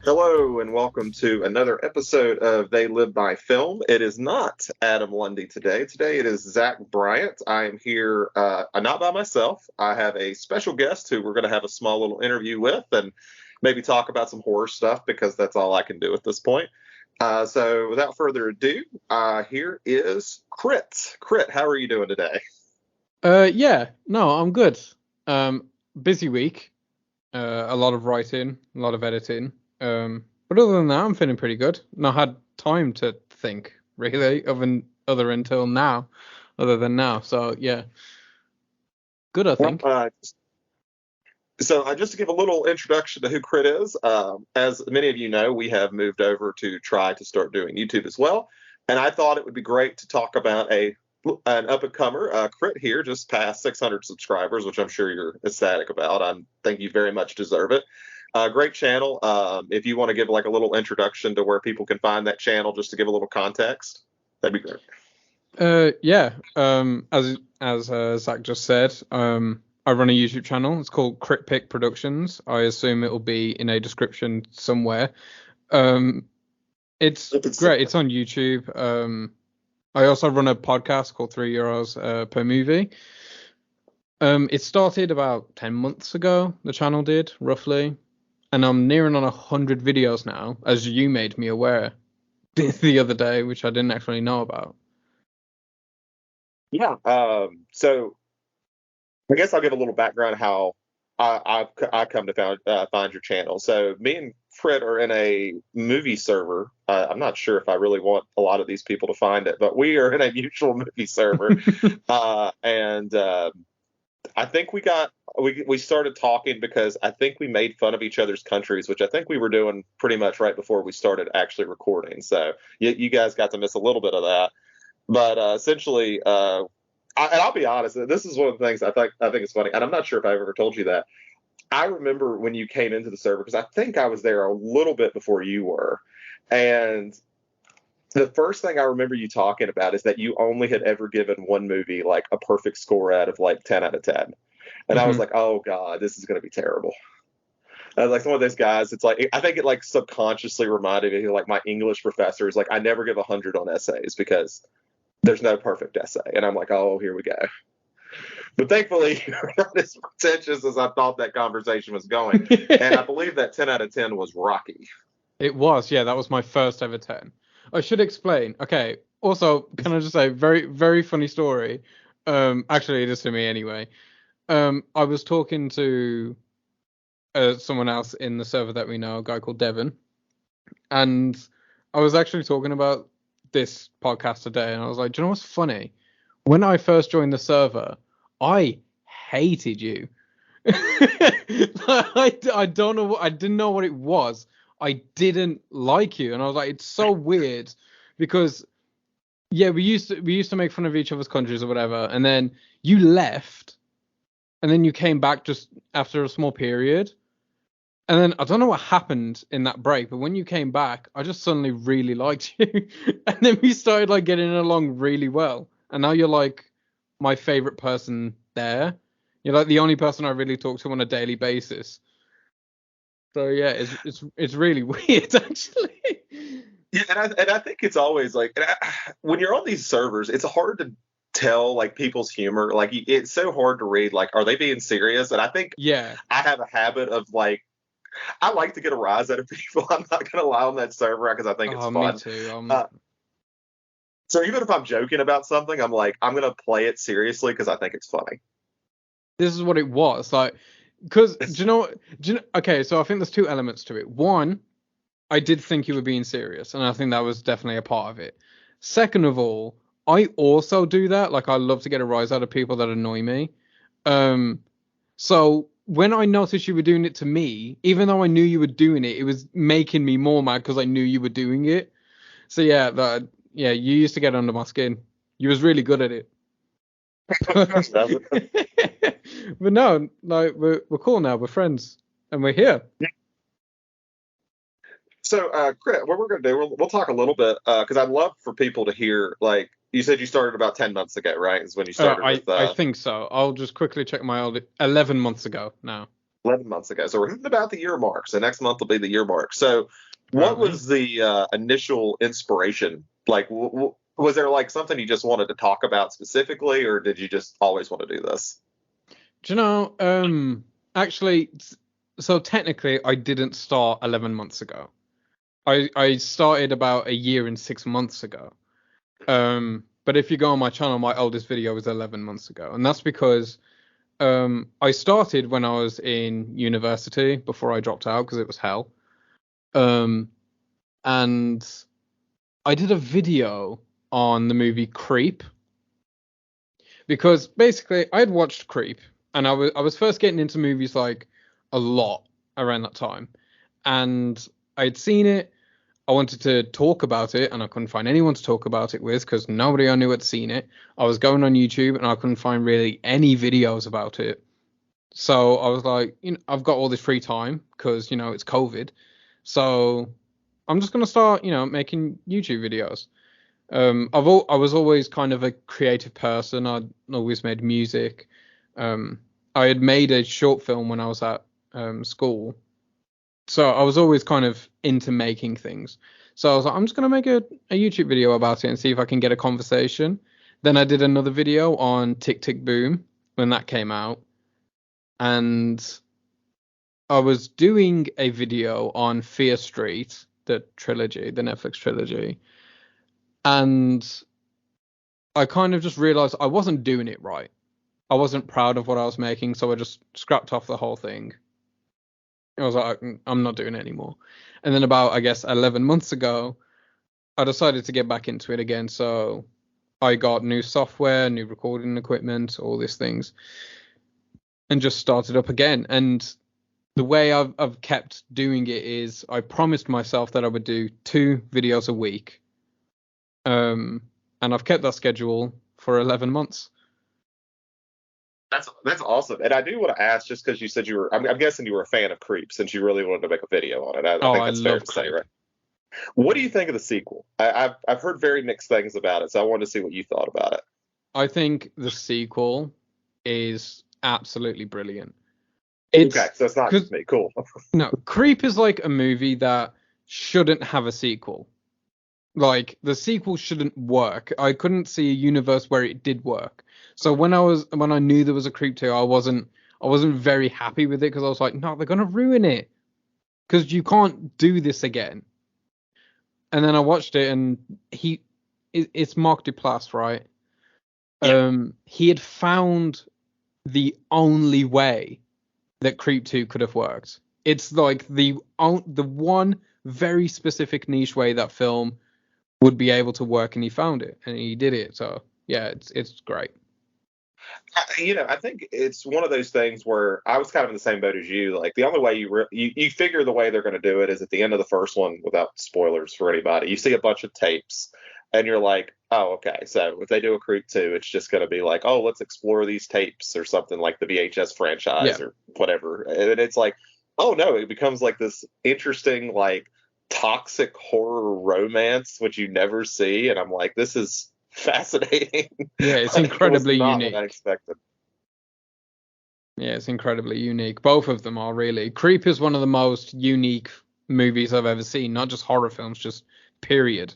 Hello and welcome to another episode of They Live by Film. It is not Adam Lundy today. Today it is Zach Bryant. I am here not by myself. I have a special guest who we're going to have a small little interview with and maybe talk about some horror stuff because that's all I can do at this point. So without further ado, here is Krit. Krit, how are you doing today? Yeah, no, I'm good. Busy week. A lot of writing, a lot of editing. But other than that, I'm feeling pretty good. Not had time to think really, other until now, other than now. So yeah, good, I Well, think. just to give a little introduction to who Crit is, as many of you know, we have moved over to try to start doing YouTube as well. And I thought it would be great to talk about an up and comer. Crit here just passed 600 subscribers, which I'm sure you're ecstatic about. I think you very much deserve it. Great channel. If you want to give like a little introduction to where people can find that channel, just to give a little context, that'd be great. Yeah. As Zach just said, I run a YouTube channel. It's called Krit Productions. I assume it will be in a description somewhere. Um, it's great. It's on YouTube. I also run a podcast called €3 per movie. It started about 10 months ago, the channel did, roughly. And I'm nearing on 100 videos now, as you made me aware the other day, which I didn't actually know about. Yeah. So I guess I'll give a little background how I come to find your channel. So me and Fred are in a movie server. I'm not sure if I really want a lot of these people to find it, but we are in a mutual movie server, and I think we started talking because I think we made fun of each other's countries, which I think we were doing pretty much right before we started actually recording. So you guys got to miss a little bit of that, but essentially. And I'll be honest, this is one of the things I think is funny, and I'm not sure if I've ever told you that. I remember when you came into the server because I think I was there a little bit before you were, and the first thing I remember you talking about is that you only had ever given one movie like a perfect score out of like 10 out of 10, and I was Hmm. like, oh god, this is going to be terrible. I was like one of those guys. It's like I think it like subconsciously reminded me of like my English professors. Like I never give 100 on essays because there's no perfect essay, and I'm like, oh, here we go. But thankfully, you're not as pretentious as I thought that conversation was going. And I believe that 10 out of 10 was Rocky. It was, yeah, that was my first ever 10. I should explain. Okay. Also, can I just say, very, very funny story. Actually, it is to me anyway. I was talking to someone else in the server that we know, a guy called Devon, and I was actually talking about this podcast today, and I was like, do you know what's funny? When I first joined the server, I hated you. I don't know I didn't know what it was. I didn't like you, and I was like, it's so weird because yeah, we used to make fun of each other's countries or whatever, and then you left, and then you came back just after a small period, and then I don't know what happened in that break, but when you came back, I just suddenly really liked you. And then we started like getting along really well. And now you're like my favorite person there. You're like the only person I really talk to on a daily basis. So yeah, it's really weird actually. Yeah, and I think it's always like when you're on these servers, it's hard to tell like people's humor. Like it's so hard to read. Like, are they being serious? And I think Yeah. I have a habit of like I like to get a rise out of people. I'm not going to lie on that server because I think it's Oh, me fun. too. Uh, so even if I'm joking about something, I'm like I'm going to play it seriously because I think it's funny. This is what it was. Like, because okay, so I think there's two elements to it. One, I did think you were being serious, and I think that was definitely a part of it. Second of all, I also do that. Like, I love to get a rise out of people that annoy me. Um, so when I noticed you were doing it to me, even though I knew you were doing it, it was making me more mad because I knew you were doing it. So yeah, you used to get under my skin. You was really good at it. But no, like we're cool now. We're friends, and we're here. So, Chris, what we're going to do, we'll talk a little bit because I'd love for people to hear. Like you said, you started about 10 months ago, right? Is when you started I with. I think so. I'll just quickly check my old 11 months ago now. 11 months ago. So we're hitting about the year mark. So next month will be the year mark. So what Apparently. was the initial inspiration? Like, was there like something you just wanted to talk about specifically, or did you just always want to do this? Do you know? Actually, so technically, I didn't start 11 months ago. I started about a year and 6 months ago. But if you go on my channel, my oldest video was 11 months ago, and that's because I started when I was in university before I dropped out because it was hell. Um, and I did a video on the movie Creep because basically I'd watched Creep and I was first getting into movies like a lot around that time, and I'd seen it. I wanted to talk about it and I couldn't find anyone to talk about it with because nobody I knew had seen it. I was going on YouTube and I couldn't find really any videos about it. So I was like, I've got all this free time because, it's COVID. So I'm just gonna start, making YouTube videos. I was always kind of a creative person. I'd always made music. I had made a short film when I was at school, so I was always kind of into making things. So I was like, I'm just gonna make a YouTube video about it and see if I can get a conversation. Then I did another video on Tick Tick Boom when that came out, and I was doing a video on Fear Street, the trilogy, the Netflix trilogy, and I kind of just realized I wasn't doing it right. I wasn't proud of what I was making, so I just scrapped off the whole thing. I was like, I'm not doing it anymore. And then about, I guess, 11 months ago, I decided to get back into it again. So I got new software, new recording equipment, all these things, and just started up again. And the way I've kept doing it is I promised myself that I would do 2 videos a week. And I've kept that schedule for 11 months. That's awesome. And I do want to ask, just because you said you were, I'm guessing you were a fan of Creep since you really wanted to make a video on it. I Oh, think I that's fair love to say, Creep. right? What do you think of the sequel? I've heard very mixed things about it, so I wanted to see what you thought about it. I think the sequel is absolutely brilliant. Okay, It's so it's not because just me. Cool. no, Creep is like a movie that shouldn't have a sequel. Like the sequel shouldn't work. I couldn't see a universe where it did work. So when I knew there was a Creep 2, I wasn't very happy with it because I was like, no, they're gonna ruin it because you can't do this again. And then I watched it and it's Mark Duplass, right? Yeah. He had found the only way that Creep 2 could have worked. It's like the one very specific niche way that film would be able to work, and he found it, and he did it. So yeah, it's great. I think it's one of those things where I was kind of in the same boat as you. Like the only way you figure the way they're going to do it is at the end of the first one, without spoilers for anybody. You see a bunch of tapes, and you're like, oh, okay. So if they do a Creep 2, it's just going to be like, oh, let's explore these tapes or something like the VHS Yeah, franchise or whatever. And it's like, oh no, it becomes like this interesting like toxic horror romance which you never see, and I'm like, this is fascinating. yeah, it's Like, it was incredibly not what I unique. expected. Yeah, it's incredibly unique. Both of them are really. Creep is one of the most unique movies I've ever seen, not just horror films, just period.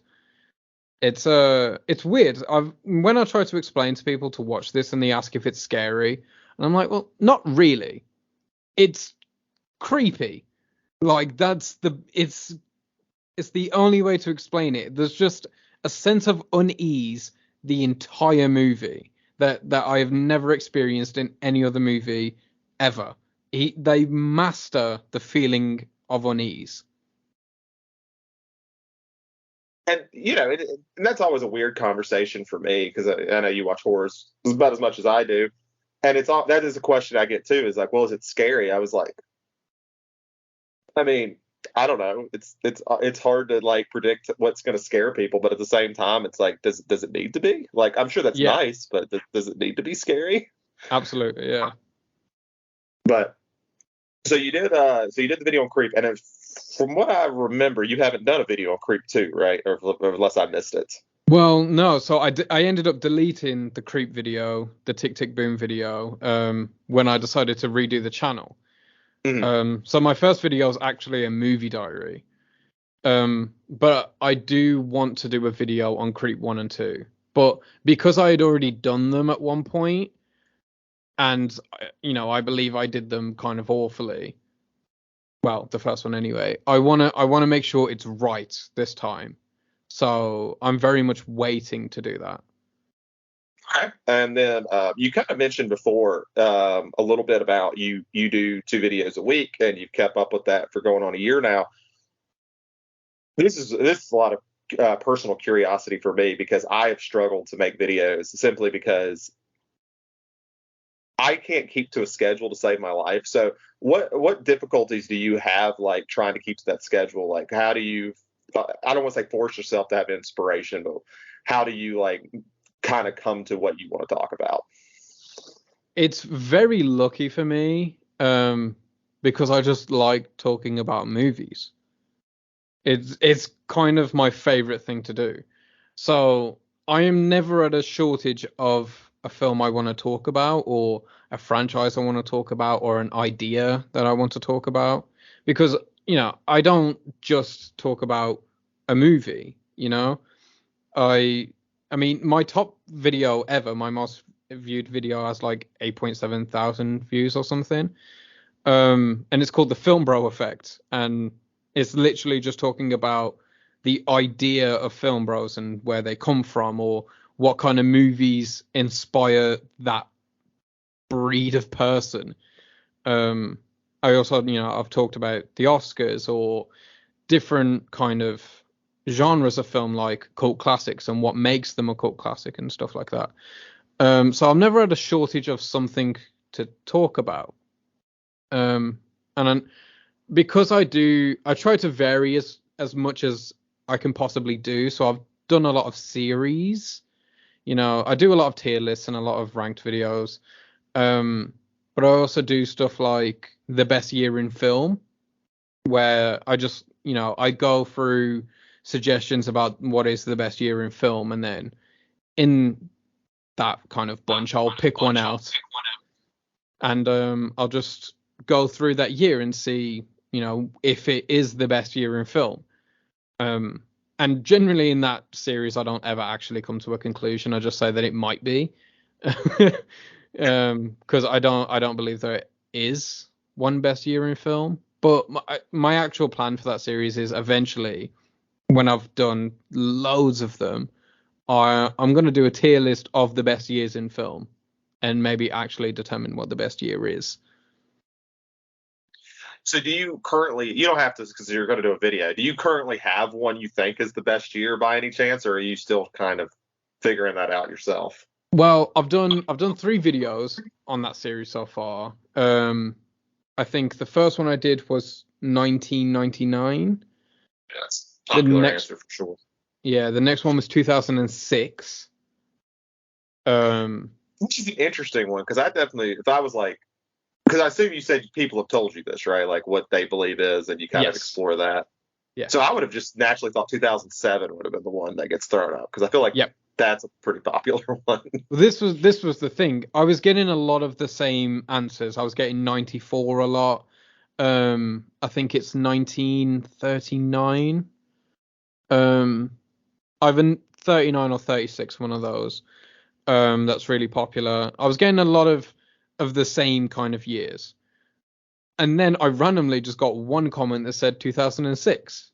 It's weird. When I try to explain to people to watch this and they ask if it's scary, and I'm like, well, not really. It's creepy. Like it's the only way to explain it. There's just a sense of unease the entire movie that I have never experienced in any other movie ever. They master the feeling of unease. And and that's always a weird conversation for me because I know you watch horrors about as much as I do, and it's all that is a question I get too. Is like, well, is it scary? I was like, I mean, I don't know. It's hard to like predict what's going to scare people, but at the same time, it's like, does it need to be? Like, I'm sure that's Yeah, nice, but does it need to be scary? absolutely. Yeah. But so you did the video on Creep, and from what I remember, you haven't done a video on Creep 2, right? Or unless I missed it. Well, no. So I ended up deleting the creep video, the Tick Tick Boom video, when I decided to redo the channel. Mhm. So my first video is actually a movie diary. But I do want to do a video on Creep 1 and 2. But because I had already done them at one point, and I believe I did them kind of awfully. Well, the first one anyway. I wanna make sure it's right this time. So I'm very much waiting to do that. Okay. And then you kind of mentioned before a little bit about you do 2 videos a week, and you've kept up with that for going on a year now. This is a lot of personal curiosity for me because I have struggled to make videos simply because I can't keep to a schedule to save my life. So what difficulties do you have like trying to keep to that schedule? Like how do you I don't want to say force yourself to have inspiration, but how do you like kind of come to what you want to talk about? It's very lucky for me, because I just like talking about movies. It's kind of my favorite thing to do. So I am never at a shortage of a film I want to talk about, or a franchise I want to talk about, or an idea that I want to talk about. Because, I don't just talk about a movie, I I mean my top video ever, my most viewed video has like 8.7 thousand views or something. And it's called the Film Bro Effect, and it's literally just talking about the idea of film bros and where they come from, or what kind of movies inspire that breed of person. Um, I also, I've talked about the Oscars or different kind of genres of film like cult classics and what makes them a cult classic and stuff like that. So I've never had a shortage of something to talk about. Um, and then because I try to vary as much as I can possibly do. So I've done a lot of series. I do a lot of tier lists and a lot of ranked videos. Um, but I also do stuff like the best year in film, where I just, I go through suggestions about what is the best year in film, and then in that kind of bunch, I'll pick one out, and I'll just go through that year and see, if it is the best year in film. Um, and generally in that series, I don't ever actually come to a conclusion. I just say that it might be, because I don't believe there is one best year in film. But my actual plan for that series is eventually, when I've done loads of them, I'm going to do a tier list of the best years in film, and maybe actually determine what the best year is. So do you currently, you don't have to because you're going to do a video. Do you currently have one you think is the best year by any chance, or are you still kind of figuring that out yourself? Well, I've done 3 videos on that series so far. I think the first one I did was 1999. Yes. The Popular next, answer for sure. yeah, the next one was 2006. Um, Which is the interesting one because I definitely, if I was like, because I assume you said people have told you this, right? Like what they believe is, and you kind of yes, explore that. So yes, I would have just naturally thought 2007 would have been the one that gets thrown up because I feel like yep. that's a pretty popular one. This was the thing. I was getting a lot of the same answers. I was getting 94 a lot. I think it's 1939. Um, either 39 or 36, one of those. That's really popular. I was getting a lot of the same kind of years. And then I randomly just got one comment that said 2006.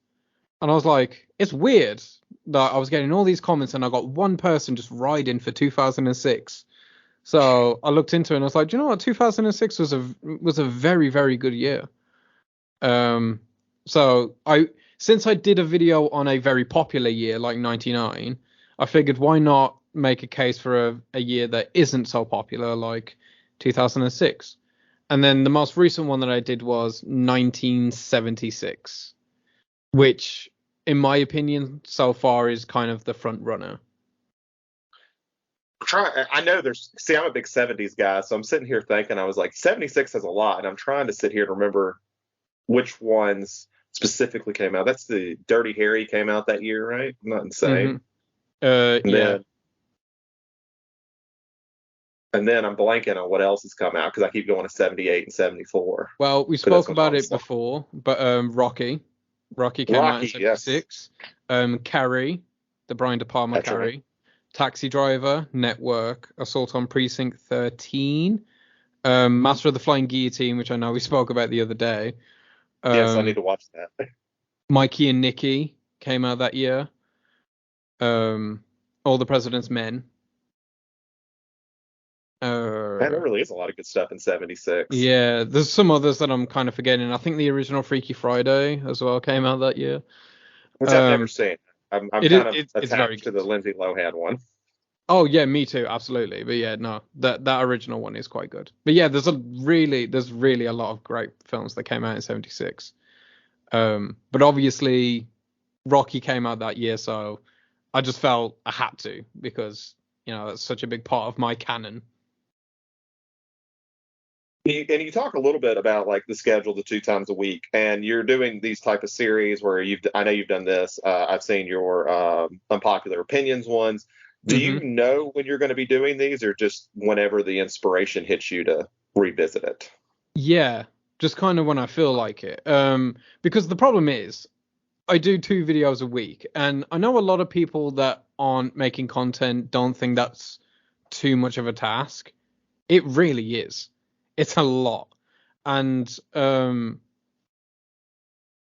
And I was like, it's weird that I was getting all these comments and I got one person just riding for 2006. So I looked into it and I was like, do you know what? 2006 was a very, very good year. Um, so since I did a video on a very popular year like 99, I figured why not make a case for a year that isn't so popular like 2006. And then the most recent one that I did was 1976, which in my opinion so far is kind of the front runner. I know there's, see, I'm a big 70s guy, so I'm sitting here thinking, I was like, 76 has a lot, and I'm trying to sit here and remember which ones specifically came out. That's the Dirty Harry came out that year, right? I'm not insane. Hmm. And Yeah. then And then I'm blanking on what else has come out because I keep going to 78 and 74. Well, we But that's spoke when about all the it stuff. before, but Rocky came out in Rocky, yes, 76. Carrie, the Brian De Palma that's right. Carrie, Taxi Driver, Network, Assault on Precinct 13, Master of the Flying Guillotine, which I know we spoke about the other day. Yes, I need Um, to watch that. Mikey and Nikki came out that year. All the President's Men. Man, there Uh, really is a lot of good stuff in 76. yeah, there's some others that I'm kind of forgetting. I think the original Freaky Friday as well came out that year. Which I've never Um, seen. I'm it is kind of it's very attached to good. the Lindsay Lohan one. Oh yeah, me too, absolutely. But yeah, no, that original one is quite good. But yeah, there's really a lot of great films that came out in '76. But obviously Rocky came out that year, so I just felt I had to because that's such a big part of my canon. And you talk a little bit about like the schedule, the 2 times a week, and you're doing these type of series where I know you've done this. I've seen your unpopular opinions ones. Do you Hmm. know when you're going to be doing these, or just whenever the inspiration hits you to revisit it? Yeah, just kind of when I feel like it. Because the problem is I do 2 videos a week, and I know a lot of people that aren't making content don't think that's too much of a task. It really is. It's a lot. And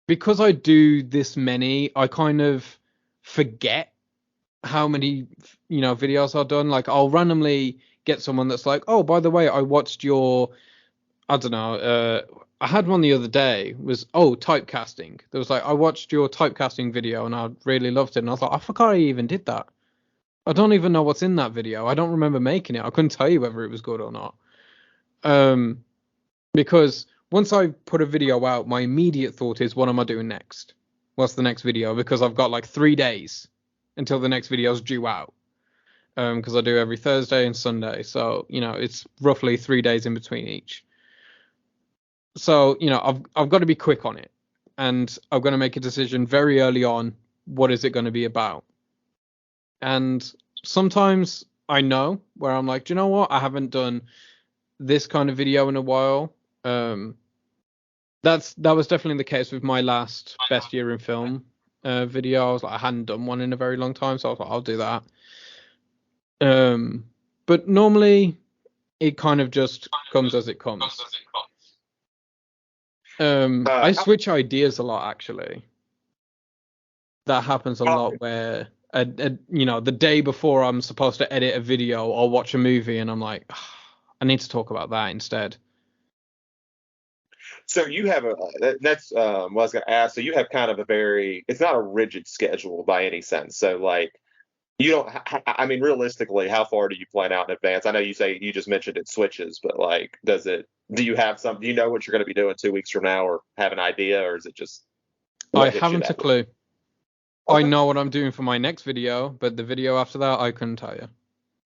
because I do this many, I kind of forget how many, videos I've done. Like I'll randomly get someone that's like, "Oh, by the way, I watched your I don't know. I had one the other day. Was typecasting. There was like I watched your typecasting video and I really loved it. And I was like, I forgot I even did that. I don't even know what's in that video. I don't remember making it. I couldn't tell you whether it was good or not. Um, because once I put a video out, my immediate thought is, what am I doing next? What's the next video? Because I've got like 3 days until the next video's due out. Because I do every Thursday and Sunday, so it's roughly 3 days in between each. So I've got to be quick on it, and I'm going to make a decision very early on. What is it going to be about? And sometimes I know where I'm like, do you know what? I haven't done this kind of video in a while. Um, that was definitely the case with my last best year in film video. I was like, I hadn't done one in a very long time, so I was like, I'll do that. But normally it kind of just comes as it comes. I Uh, switch ideas a lot actually. That happens a how, lot where the day before I'm supposed to edit a video or watch a movie and I'm like, "Ah, I need to talk about that instead." so you have that's what I was going to ask. So you have kind of a very, it's not a rigid schedule by any sense. So like you don't, I mean, realistically, how far do you plan out in advance? I know you say you just mentioned it switches, but like, do you have do you know what you're going to be doing 2 weeks from now or have an idea, or is it just I what hits you haven't a that week? clue. I Okay. know what I'm doing for my next video, but the video after that I couldn't tell you.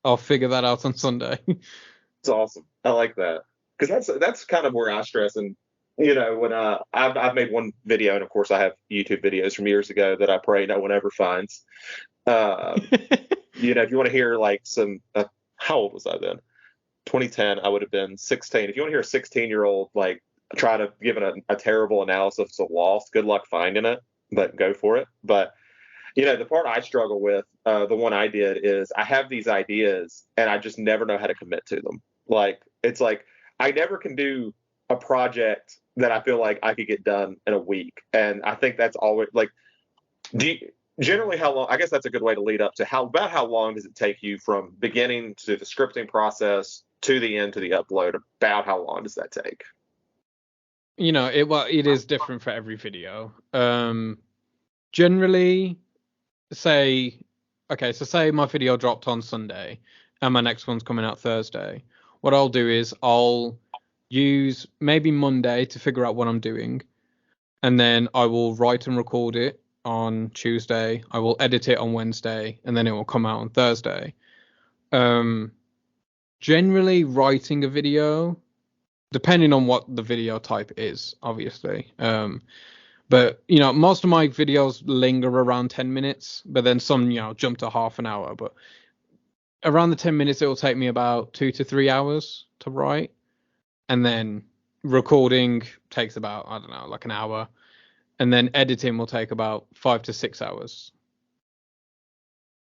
I'll figure that out on Sunday. It's awesome. I like that because that's kind of where I stress. And when I've made one video, and of course I have YouTube videos from years ago that I pray no one ever finds. Um, if you want to hear like some, how old was I then? 2010. I would have been 16. If you want to hear a 16-year-old like try to give it a terrible analysis of Lost, good luck finding it, but go for it. But the part I struggle with, the one I did is I have these ideas and I just never know how to commit to them. Like, it's like I never can do a project that I feel like I could get done in a week. And I think that's always like, do you, generally how long, I guess that's a good way to lead up to about how long does it take you from beginning to the scripting process to the end to the upload? About how long does that take? it is different for every video. Generally, say say my video dropped on Sunday and my next one's coming out Thursday. What I'll do is I'll use maybe Monday to figure out what I'm doing, and then I will write and record it on Tuesday. I will edit it on Wednesday, and then it will come out on Thursday. Um, Generally writing a video, depending on what the video type is, obviously. But most of my videos linger around 10 minutes, but then some jump to half an hour. But around the 10 minutes, it will take me about 2 to 3 hours to write. And then recording takes about, I don't know, like an hour. And then editing will take about 5 to 6 hours.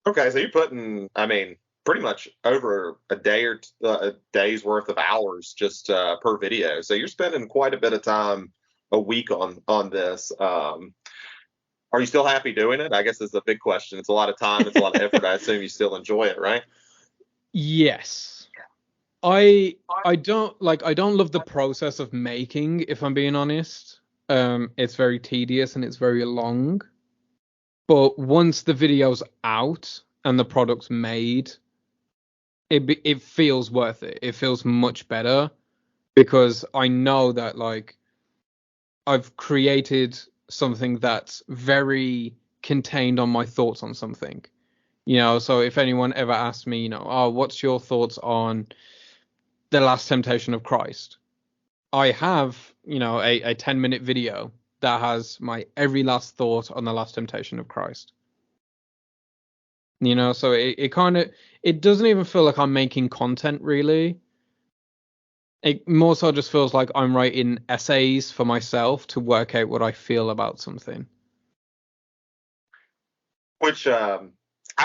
Okay, so you're putting, I mean, pretty much over a day or a day's worth of hours just per video. So you're spending quite a bit of time a week on this. Are you still happy doing it? I guess it's a big question. It's a lot of time. It's a lot of effort. I assume you still enjoy it, right? Yes. I don't love the process of making, if I'm being honest. It's very tedious and it's very long. But once the video's out and the product's made, it feels worth it. It feels much better because I know that like I've created something that's very contained on my thoughts on something. So if anyone ever asks me, oh, what's your thoughts on the Last Temptation of Christ? I have, a 10-minute video that has my every last thought on the Last Temptation of Christ. So it kind of, it doesn't even feel like I'm making content really. It more so just feels like I'm writing essays for myself to work out what I feel about something. Which I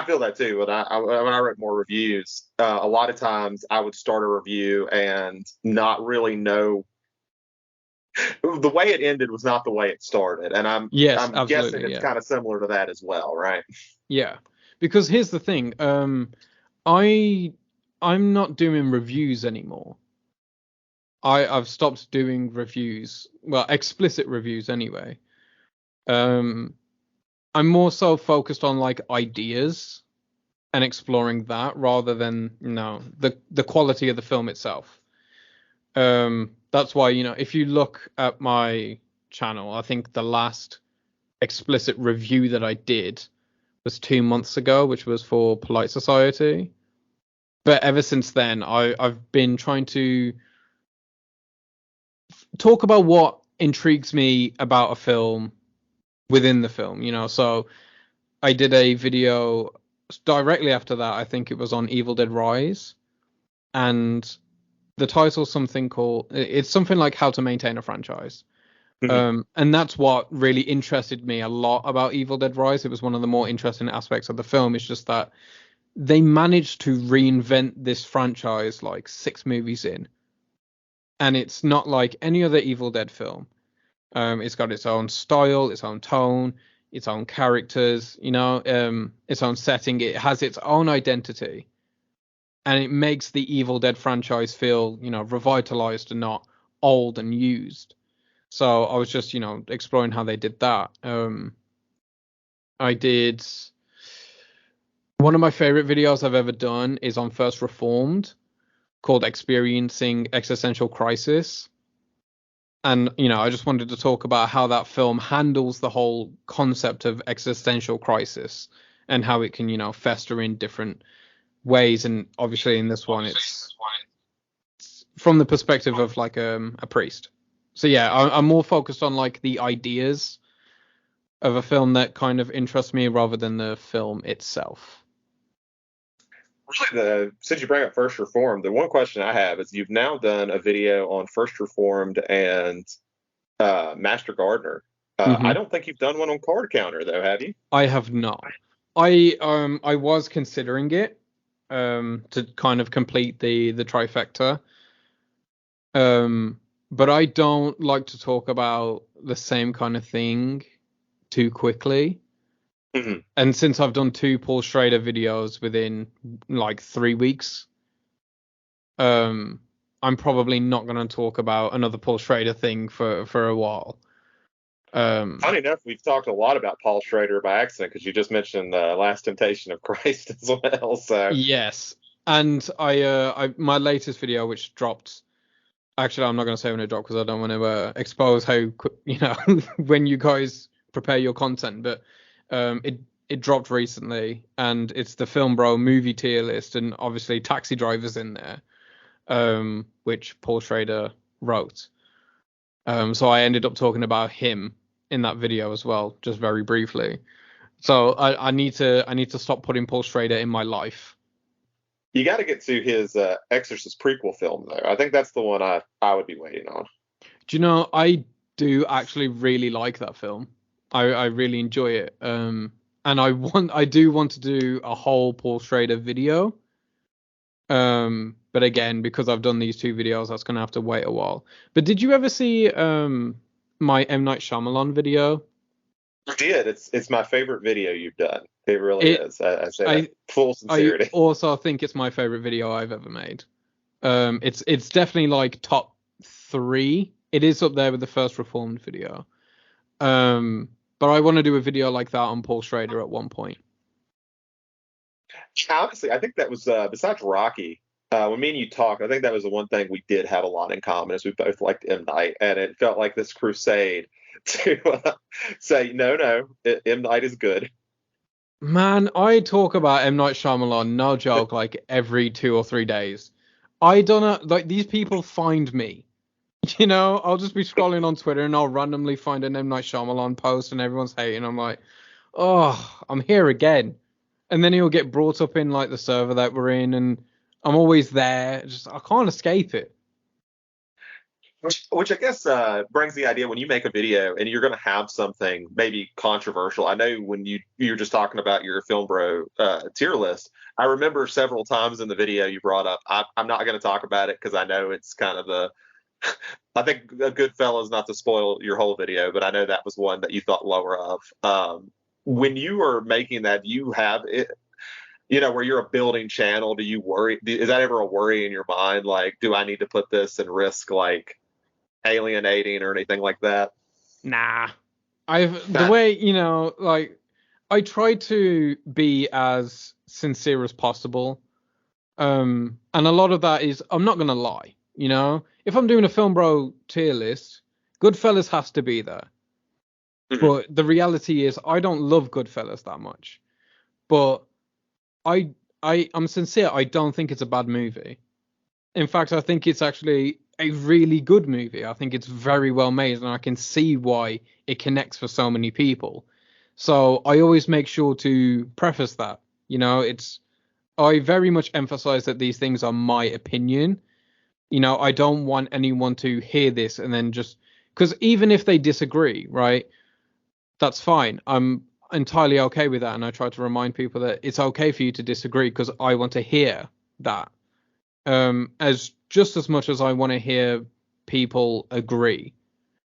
feel that too. When I write more reviews, a lot of times I would start a review and not really know the way it ended was not the way it started, and Yes, I'm guessing absolutely, it's yeah. kind of similar to that as well, right? Yeah. Because here's the thing, I I'm not doing reviews anymore. I've stopped doing reviews. Well, explicit reviews anyway. Um I'm more so focused on like ideas and exploring that rather than the quality of the film itself. That's why, if you look at my channel, I think the last explicit review that I did was 2 months ago, which was for Polite Society. But ever since then, I've been trying to talk about what intrigues me about a film within the film. So I did a video directly after that. I think it was on Evil Dead Rise, and the title's something called, it's something like How to Maintain a Franchise. Mhm. And that's what really interested me a lot about Evil Dead Rise. It was one of the more interesting aspects of the film. It's just that they managed to reinvent this franchise like 6 movies in, and it's not like any other Evil Dead film. It's got its own style, its own tone, its own characters, its own setting. It has its own identity, and it makes the Evil Dead franchise feel, revitalized and not old and used. So I was just, exploring how they did that. I did one of my favorite videos I've ever done is on First Reformed, called Experiencing Existential Crisis. And, I just wanted to talk about how that film handles the whole concept of existential crisis and how it can, fester in different ways. And obviously in this one, it's from the perspective of like a priest. So yeah, I'm more focused on like the ideas of a film that kind of interests me rather than the film itself. Really, since you bring up First Reformed, the one question I have is you've now done a video on First Reformed and Master Gardener. I Hmm. don't think you've done one on Card Counter though, have you? I have not. I was considering it to kind of complete the trifecta. But I don't like to talk about the same kind of thing too quickly. Mhm. And since I've done 2 Paul Schrader videos within like 3 weeks, um, I'm probably not going to talk about another Paul Schrader thing for a while. Funny enough, we've talked a lot about Paul Schrader by accident because you just mentioned the Last Temptation of Christ as well. So Yes, and I my latest video, which dropped. Actually, I'm not going to say when it dropped because I don't want to expose how when you guys prepare your content. But it dropped recently, and it's the Film Bro movie tier list, and obviously Taxi Driver's in there, which Paul Schrader wrote. So I ended up talking about him in that video as well, just very briefly. So I need to stop putting Paul Schrader in my life. You got to get to his Exorcist prequel film though. I think that's the one I would be waiting on. Do you know, I do actually really like that film. I really enjoy it. And I do want to do a whole Paul Schrader video. But again, because I've done these two videos, that's gonna have to wait a while. But did you ever see my M. Night Shyamalan video? I did. It's my favorite video you've done. It really It is. I say that I full I sincerity. also think it's my favorite video I've ever made. It's definitely like top three. It is up there with the first Reformed video. But I want to do a video like that on Paul Schrader at one point. Honestly, I think that was besides Rocky. When me and you talked, I think that was the one thing we did have a lot in common is we both liked M Night, and it felt like this crusade to say no, M Night is good. Man, I talk about M. Night Shyamalan, no joke, like every 2 or 3 days. I don't know, like these people find me. You know, I'll just be scrolling on Twitter and I'll randomly find an M. Night Shyamalan post and everyone's hating. I'm like, oh, I'm here again. And then he'll get brought up in like the server that we're in, and I'm always there. Just I can't escape it. Which I guess brings the idea when you make a video and you're going to have something maybe controversial. I know when you were just talking about your film bro tier list. I remember several times in the video you brought up. I'm not going to talk about it because I know it's kind of the. I think a good fellow is not to spoil your whole video, but I know that was one that you thought lower of. When you were making that, do you have it? Where you're a building channel, do you worry? Is that ever a worry in your mind? Like, do I need to put this and risk like alienating or anything like that? Nah. I've the Not, way, like I try to be as sincere as possible. And a lot of that is I'm not gonna lie, If I'm doing a film bro tier list, Goodfellas has to be there. Mhm. But the reality is I don't love Goodfellas that much. But I I'm sincere, I don't think it's a bad movie. In fact, I think it's actually a really good movie. I think it's very well made, and I can see why it connects for so many people. So I always make sure to preface that. I very much emphasize that these things are my opinion. I don't want anyone to hear this and then just because even if they disagree, right, that's fine. I'm entirely okay with that, and I try to remind people that it's okay for you to disagree because I want to hear that as just as much as I want to hear people agree.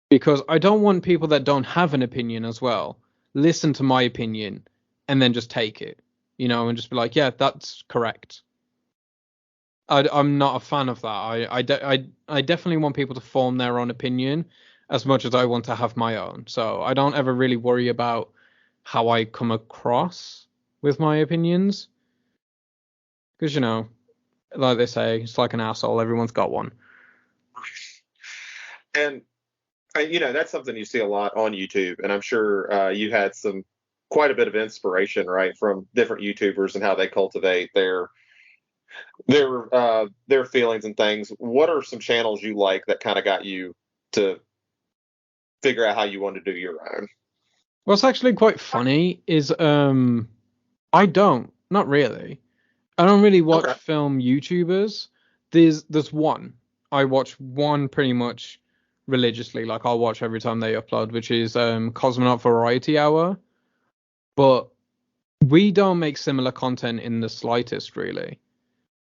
Because I don't want people that don't have an opinion as well listen to my opinion and then just take it, and just be like, yeah, that's correct. I'm not a fan of that. I definitely want people to form their own opinion as much as I want to have my own. So I don't ever really worry about how I come across with my opinions. Because, like they say, it's like an asshole. Everyone's got one. And that's something you see a lot on YouTube, and I'm sure you had quite a bit of inspiration, right, from different YouTubers and how they cultivate their feelings and things. What are some channels you like that kind of got you to figure out how you want to do your own? What's actually quite funny is not really. I don't really watch Okay. film YouTubers. There's one. I watch one pretty much religiously, like I'll watch every time they upload, which is Cosmonaut Variety Hour. But we don't make similar content in the slightest, really.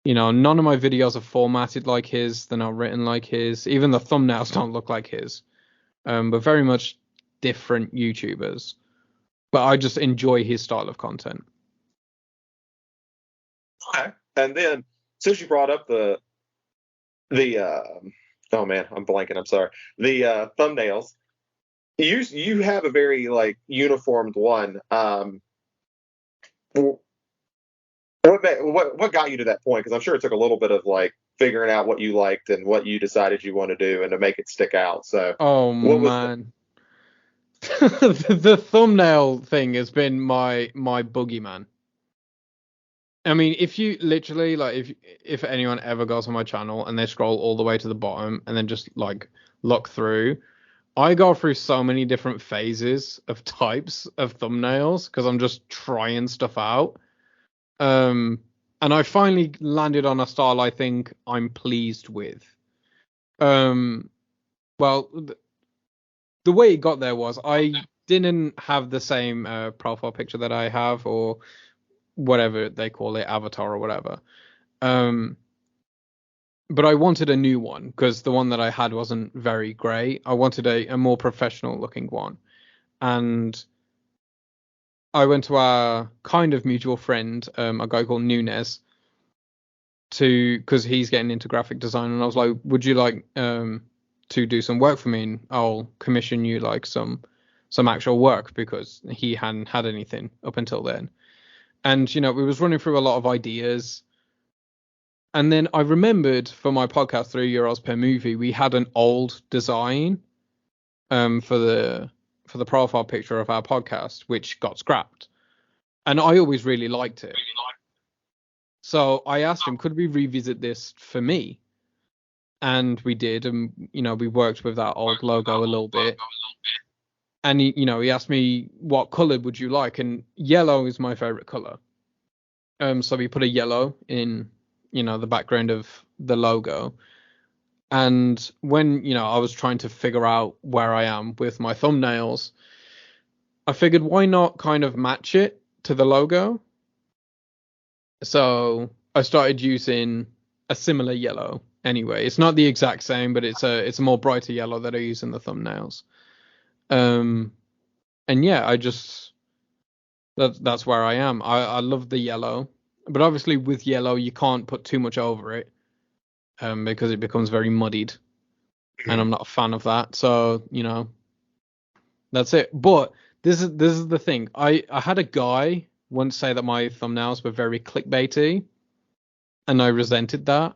None of my videos are formatted like his, they're not written like his, even the thumbnails don't look like his. But very much different YouTubers. But I just enjoy his style of content. Okay. And then since you brought up the oh man, I'm blanking. I'm sorry. The thumbnails. You have a very like uniformed one. What got you to that point? Because I'm sure it took a little bit of like figuring out what you liked and what you decided you want to do and to make it stick out. So Oh what was man. The thumbnail thing has been my boogeyman. I mean, if you literally like if anyone ever goes on my channel and they scroll all the way to the bottom and then just like look through, I go through so many different phases of types of thumbnails because I'm just trying stuff out. Um, and I finally landed on a style I think I'm pleased with. Well, the way it got there was I didn't have the same profile picture that I have, or whatever they call it, avatar or whatever. But I wanted a new one because the one that I had wasn't very great. I wanted a more professional looking one. And I went to our kind of mutual friend, a guy called Nunez, because he's getting into graphic design, and I was like, would you like to do some work for me, and I'll commission you like some actual work, because he hadn't had anything up until then. And we was running through a lot of ideas. And then I remembered for my podcast, €3 per movie, we had an old design for the profile picture of our podcast, which got scrapped. And I always really liked it. So I asked him, could we revisit this for me? And we did, and we worked with that old logo a little bit. And he asked me, what color would you like? And yellow is my favorite color. So we put a yellow in the background of the logo. And when I was trying to figure out where I am with my thumbnails, I figured, why not kind of match it to the logo? So I started using a similar yellow anyway. It's not the exact same, but it's a more brighter yellow that I use in the thumbnails. And yeah, that's where I am. I love the yellow, but obviously with yellow you can't put too much over it, because it becomes very muddied, and I'm not a fan of that. So that's it. But this is the thing. I had a guy once say that my thumbnails were very clickbaity, and I resented that,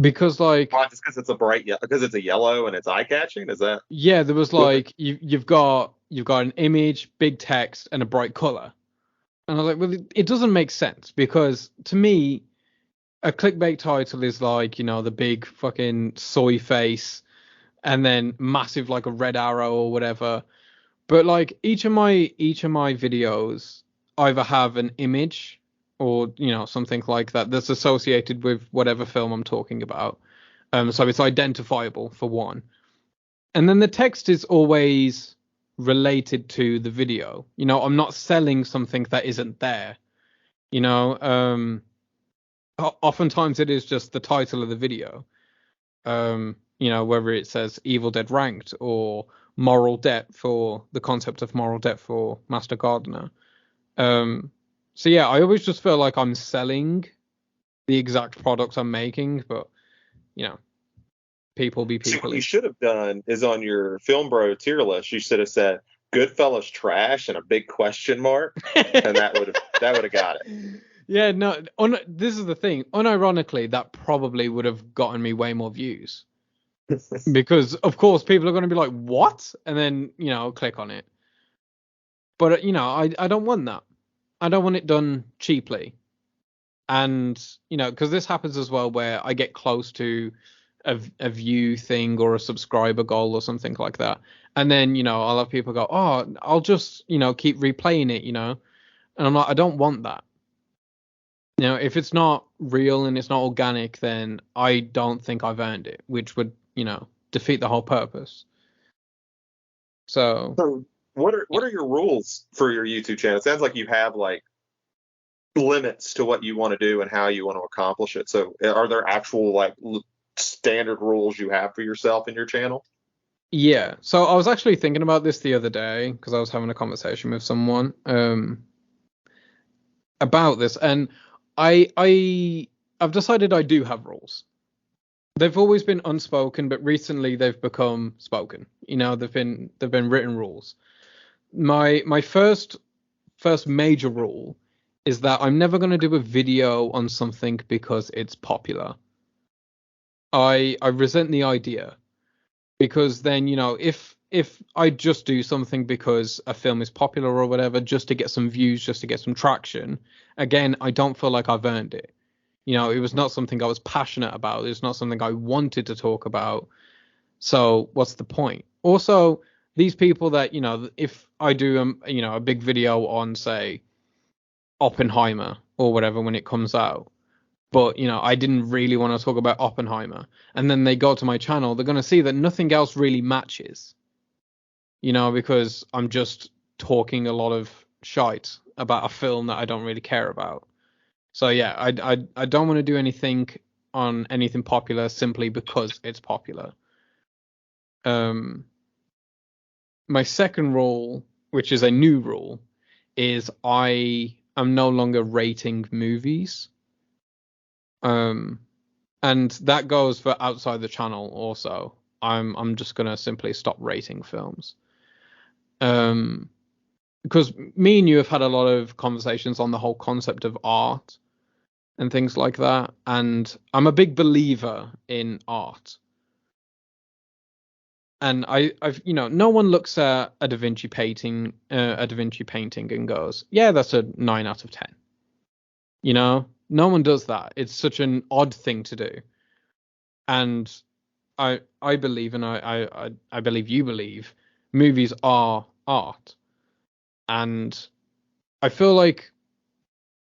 because like, why, just because it's a because it's a yellow and it's eye catching? Is that? Yeah, there was like, you've got an image, big text, and a bright color. And I was like, well, it doesn't make sense, because to me, a clickbait title is like, the big fucking soy face, and then massive like a red arrow or whatever. But like each of my videos either have an image, or something like that that's associated with whatever film I'm talking about. So it's identifiable, for one. And then the text is always related to the video. I'm not selling something that isn't there. Oftentimes it is just the title of the video. Whether it says Evil Dead Ranked, or moral debt, for the concept of moral debt for Master Gardener. So yeah, I always just feel like I'm selling the exact product I'm making, but people be people. See, what you should have done is, on your Film Bro tier list, you should have said Goodfellas trash and a big question mark, and that would have got it. Yeah, no. This is the thing. Unironically, that probably would have gotten me way more views, because of course people are going to be like, "What?" and then click on it. But I don't want that. I don't want it done cheaply. And because this happens as well, where I get close to a view thing or a subscriber goal or something like that, and then I'll have people go, "Oh, I'll just keep replaying it," and I'm like, I don't want that. If it's not real and it's not organic, then I don't think I've earned it, which would defeat the whole purpose. So what are your rules for your YouTube channel? It sounds like you have like limits to what you want to do and how you want to accomplish it. So are there actual like standard rules you have for yourself and your channel? Yeah. So I was actually thinking about this the other day, because I was having a conversation with someone about this, and I've decided I do have rules. They've always been unspoken, but recently they've become spoken. They've been written rules. My first major rule is that I'm never going to do a video on something because it's popular. I resent the idea, because then if I just do something because a film is popular or whatever, just to get some views, just to get some traction, again, I don't feel like I've earned it. It was not something I was passionate about. It's not something I wanted to talk about. So what's the point? Also, these people that if I do a big video on, say, Oppenheimer, or whatever when it comes out. But, I didn't really want to talk about Oppenheimer. And then they go to my channel, they're going to see that nothing else really matches, because I'm just talking a lot of shite about a film that I don't really care about. So yeah, I don't want to do anything on anything popular simply because it's popular. My second rule, which is a new rule, is I am no longer rating movies. And that goes for outside the channel also. I'm just gonna simply stop rating films. Because me and you have had a lot of conversations on the whole concept of art and things like that, and I'm a big believer in art. And I've no one looks at a Da Vinci painting, and goes, yeah, that's a 9 out of 10. No one does that. It's such an odd thing to do. And I believe, and I believe you believe, movies are art. And I feel like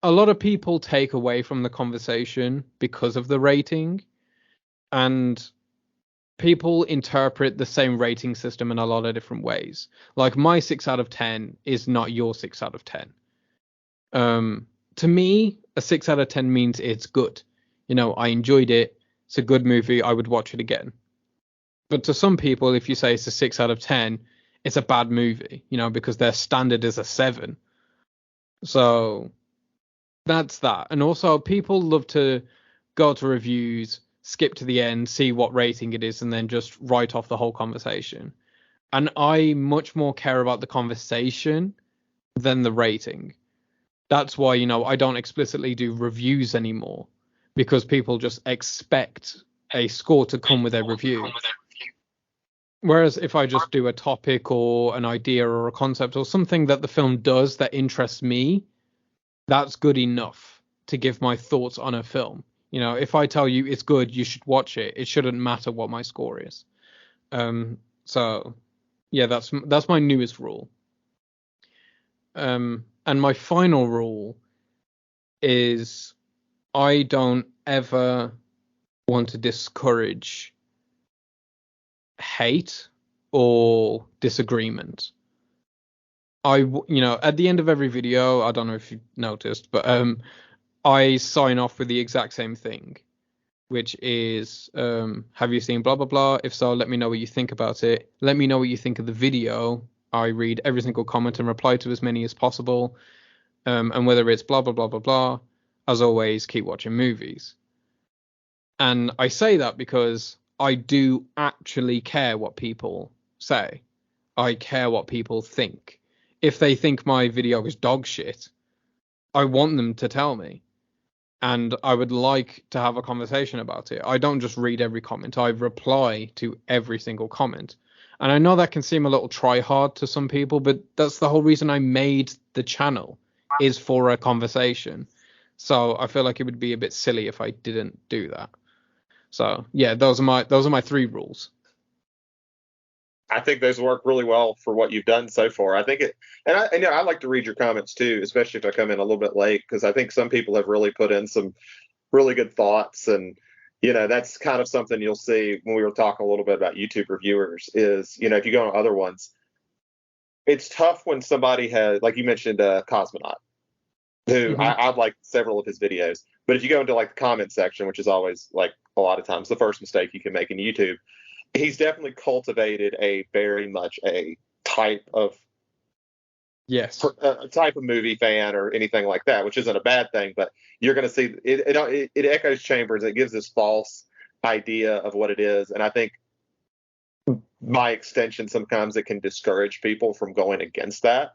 a lot of people take away from the conversation because of the rating, and people interpret the same rating system in a lot of different ways. Like my 6 out of 10 is not your 6 out of 10. To me, a 6 out of 10 means it's good. I enjoyed it. It's a good movie. I would watch it again. But to some people, if you say it's a 6 out of 10, it's a bad movie, because their standard is a 7. So that's that. And also, people love to go to reviews, skip to the end, see what rating it is, and then just write off the whole conversation. And I much more care about the conversation than the rating. That's why, I don't explicitly do reviews anymore, because people just expect a score to come with a review. Whereas if I just do a topic or an idea or a concept or something that the film does that interests me, that's good enough to give my thoughts on a film. If I tell you it's good, you should watch it. It shouldn't matter what my score is. So yeah, that's my newest rule. And my final rule is I don't ever want to discourage hate or disagreement. At the end of every video, I don't know if you noticed, but I sign off with the exact same thing, which is, have you seen blah, blah, blah? If so, let me know what you think about it. Let me know what you think of the video. I read every single comment and reply to as many as possible. And whether it's blah, blah, blah, blah, blah, as always, keep watching movies. And I say that because I do actually care what people say. I care what people think. If they think my video is dog shit, I want them to tell me. And I would like to have a conversation about it. I don't just read every comment. I reply to every single comment. And I know that can seem a little try hard to some people, but that's the whole reason I made the channel, is for a conversation. So I feel like it would be a bit silly if I didn't do that. So yeah, those are my 3 rules. I think those work really well for what you've done so far. I think I like to read your comments too, especially if I come in a little bit late, because I think some people have really put in some really good thoughts. And, that's kind of something you'll see when we were talking a little bit about YouTube reviewers is, if you go on other ones, it's tough when somebody has, like you mentioned, Cosmonaut, who I've liked several of his videos. But if you go into like the comment section, which is always like a lot of times the first mistake you can make in YouTube, he's definitely cultivated a very much a type of a type of movie fan or anything like that, which isn't a bad thing. But you're going to see it echoes chambers. It gives this false idea of what it is, and I think by extension, sometimes it can discourage people from going against that.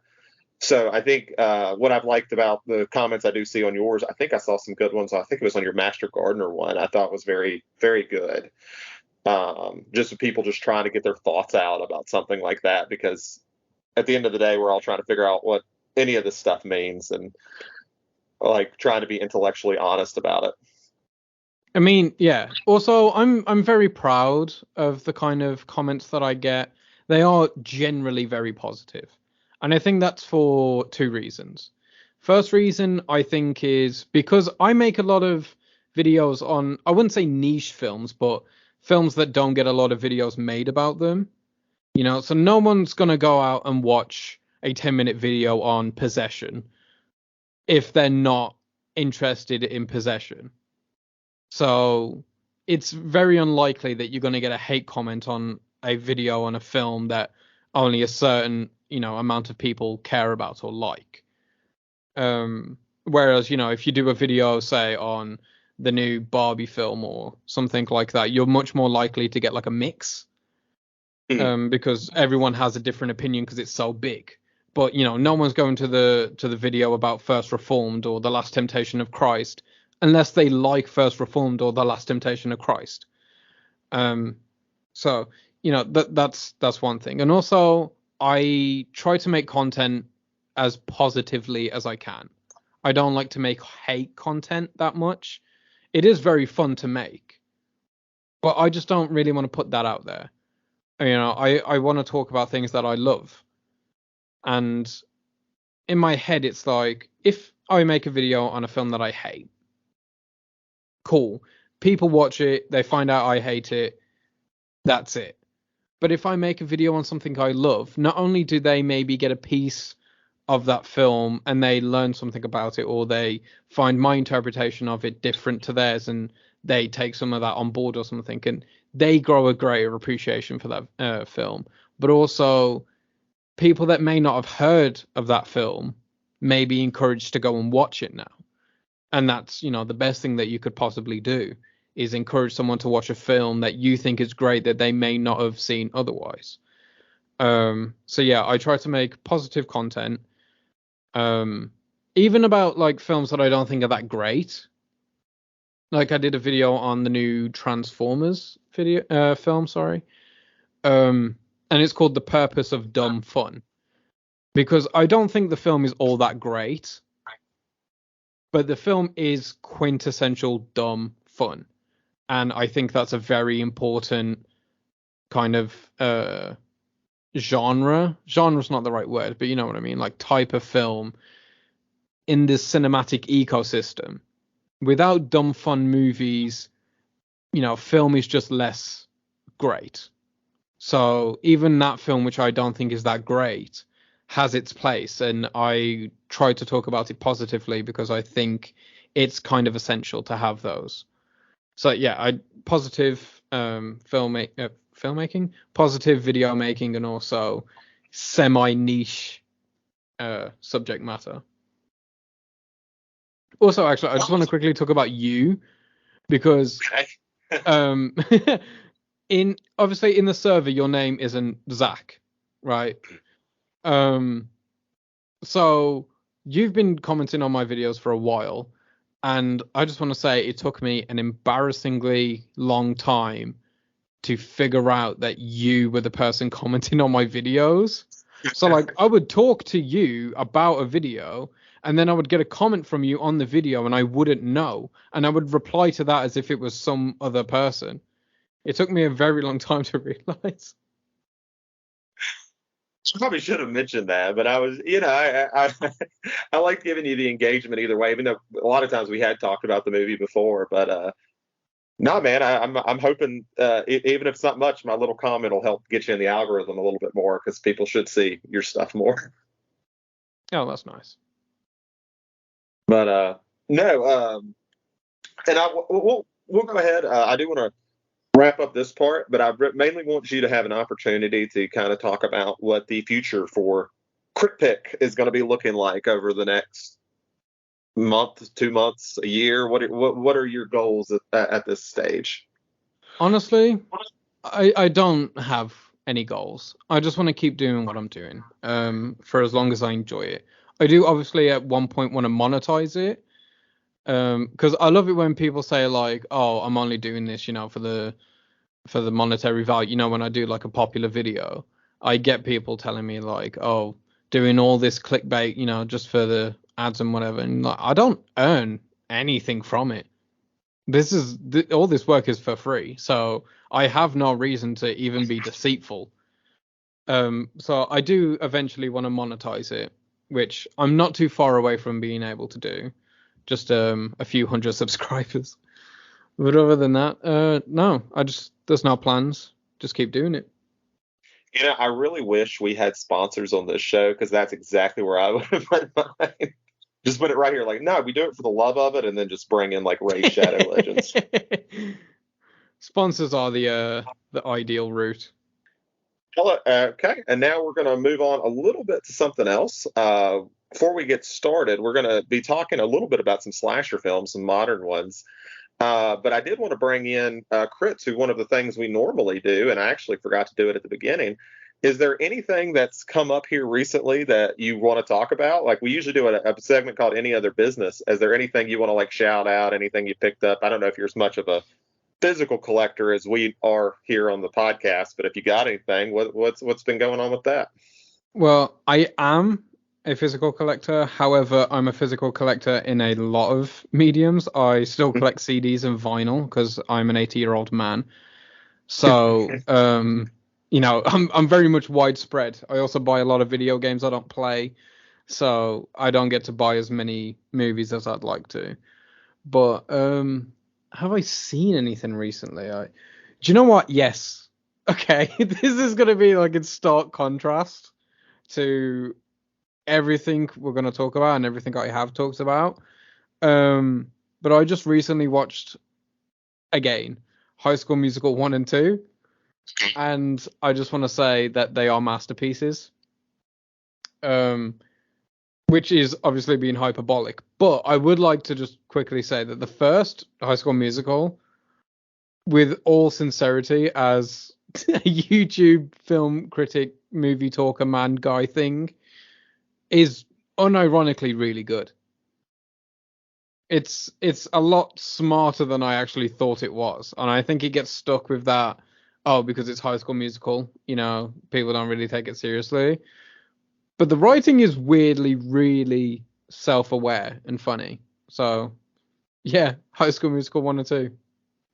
So I think what I've liked about the comments I do see on yours, I think I saw some good ones. I think it was on your Master Gardener one. I thought was very, very good. Just people just trying to get their thoughts out about something like that, because at the end of the day, we're all trying to figure out what any of this stuff means and like trying to be intellectually honest about it. I mean, yeah. Also, I'm very proud of the kind of comments that I get. They are generally very positive. And I think that's for 2 reasons. First reason I think is because I make a lot of videos on, I wouldn't say niche films, but films that don't get a lot of videos made about them. So no one's gonna go out and watch a 10-minute video on Possession if they're not interested in Possession. So it's very unlikely that you're going to get a hate comment on a video on a film that only a certain, amount of people care about or like. Whereas, if you do a video, say, on the new Barbie film or something like that, you're much more likely to get like a mix. Because everyone has a different opinion because it's so big. But no one's going to the video about First Reformed or The Last Temptation of Christ unless they like First Reformed or The Last Temptation of Christ. So that's one thing. And also I try to make content as positively as I can. I don't like to make hate content that much. It is very fun to make, but I just don't really want to put that out there. I want to talk about things that I love. And in my head, it's like, if I make a video on a film that I hate, cool. People watch it, they find out I hate it, that's it. But if I make a video on something I love, not only do they maybe get a piece of that film and they learn something about it, or they find my interpretation of it different to theirs and they take some of that on board or something, and they grow a greater appreciation for that film. But also, people that may not have heard of that film may be encouraged to go and watch it now. And that's, the best thing that you could possibly do, is encourage someone to watch a film that you think is great that they may not have seen otherwise. So yeah, I try to make positive content, even about like films that I don't think are that great. Like I did a video on the new Transformers film, sorry. And it's called The Purpose of Dumb Fun, because I don't think the film is all that great, but the film is quintessential dumb fun. And I think that's a very important kind of genre. Genre's not the right word, but you know what I mean, like type of film in this cinematic ecosystem. Without dumb fun movies, film is just less great. So even that film, which I don't think is that great, has its place, and I try to talk about it positively because I think it's kind of essential to have those. So yeah, positive filmmaking, positive video making, and also semi-niche subject matter. Also, actually, I just want to quickly talk about you, because obviously in the server your name isn't Zach, right? So you've been commenting on my videos for a while, and I just want to say it took me an embarrassingly long time to figure out that you were the person commenting on my videos. So like I would talk to you about a video, and then I would get a comment from you on the video and I wouldn't know, and I would reply to that as if it was some other person. It took me a very long time to realize. I probably should have mentioned that, but I was, I like giving you the engagement either way, even though a lot of times we had talked about the movie before. But no, man, I'm hoping, even if it's not much, my little comment will help get you in the algorithm a little bit more, because people should see your stuff more. Oh, that's nice. But no, and we'll go ahead. I do want to wrap up this part, but I mainly want you to have an opportunity to kind of talk about what the future for Krit is going to be looking like over the next month, 2 months, a year. What are your goals at this stage? Honestly, I don't have any goals. I just want to keep doing what I'm doing, for as long as I enjoy it. I do obviously at one point want to monetize it, because I love it when people say like, oh, I'm only doing this, for the monetary value. When I do like a popular video, I get people telling me like, oh, doing all this clickbait, just for the ads and whatever, and like, I don't earn anything from it. All this work is for free, so I have no reason to even be deceitful. So I do eventually want to monetize it, which I'm not too far away from being able to do. Just a few hundred subscribers. But other than that, no, there's no plans. Just keep doing it. I really wish we had sponsors on this show because that's exactly where I would have put mine. Just put it right here. Like, no, we do it for the love of it, and then just bring in like Raid Shadow Legends. Sponsors are the ideal route. Okay, and now we're going to move on a little bit to something else. Before we get started, we're going to be talking a little bit about some slasher films, some modern ones. But I did want to bring in Krit to one of the things we normally do, and I actually forgot to do it at the beginning. Is there anything that's come up here recently that you want to talk about? Like we usually do a segment called Any Other Business. Is there anything you want to like shout out? Anything you picked up? I don't know if you're as much of a physical collector as we are here on the podcast, but if you got anything, what's been going on with that? Well, I am a physical collector. However, I'm a physical collector in a lot of mediums. I still collect CDs and vinyl because I'm an 80-year-old man. So, I'm very much widespread. I also buy a lot of video games I don't play, so I don't get to buy as many movies as I'd like to. But have I seen anything recently? Do you know what? Yes. Okay, this is going to be like in stark contrast to everything we're going to talk about and everything I have talked about. But I just recently watched again High School Musical 1 and 2, and I just want to say that they are masterpieces. Which is obviously being hyperbolic, but I would like to just quickly say that the first High School Musical, with all sincerity, as a YouTube film critic, movie talker, man guy thing, is unironically really good. It's a lot smarter than I actually thought it was, and I think it gets stuck with that. Oh, because it's High School Musical, people don't really take it seriously. But the writing is weirdly really self-aware and funny. So, yeah, High School Musical 1 and 2,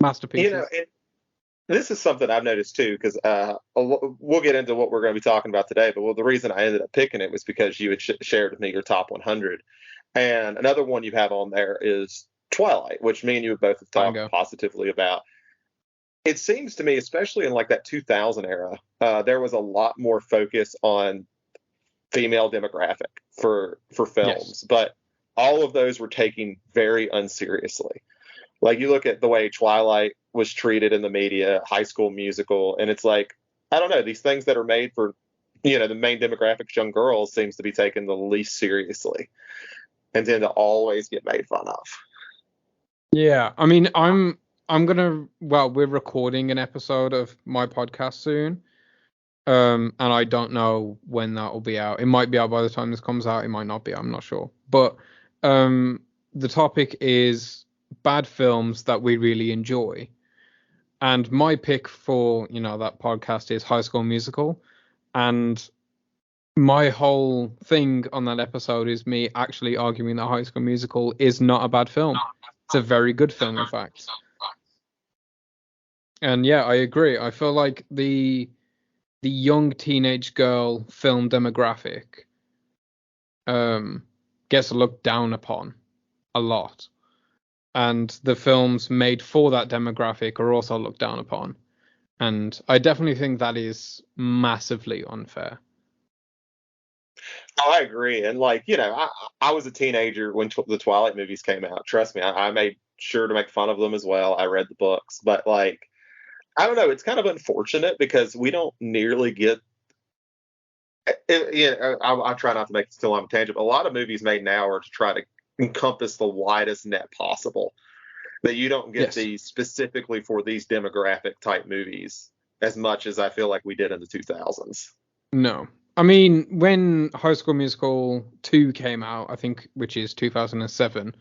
masterpieces. This is something I've noticed too, because we'll get into what we're going to be talking about today. But the reason I ended up picking it was because you had shared with me your top 100, and another one you have on there is Twilight, which me and you both have talked positively about. It seems to me, especially in like that 2000 era, there was a lot more focus on female demographic for films, yes. But all of those were taken very unseriously. Like you look at the way Twilight was treated in the media, High School Musical, and it's like, I don't know, these things that are made for, the main demographic, young girls, seems to be taken the least seriously and tend to always get made fun of. Yeah, I mean, we're recording an episode of my podcast soon. And I don't know when that will be out. It might be out by the time this comes out. It might not be. I'm not sure. But the topic is bad films that we really enjoy. And my pick for, that podcast is High School Musical. And my whole thing on that episode is me actually arguing that High School Musical is not a bad film. It's a very good film, in fact. And yeah, I agree. I feel like the young teenage girl film demographic gets looked down upon a lot, and the films made for that demographic are also looked down upon, and I definitely think that is massively unfair. I agree, and I was a teenager when the Twilight movies came out. Trust me, I made sure to make fun of them as well. I read the books, but I don't know. It's kind of unfortunate because we don't nearly get. I try not to make it still on a tangent. But a lot of movies made now are to try to encompass the widest net possible. That you don't get these specifically for these demographic type movies as much as I feel like we did in the 2000s. No, I mean when High School Musical 2 came out, I think, which is 2007,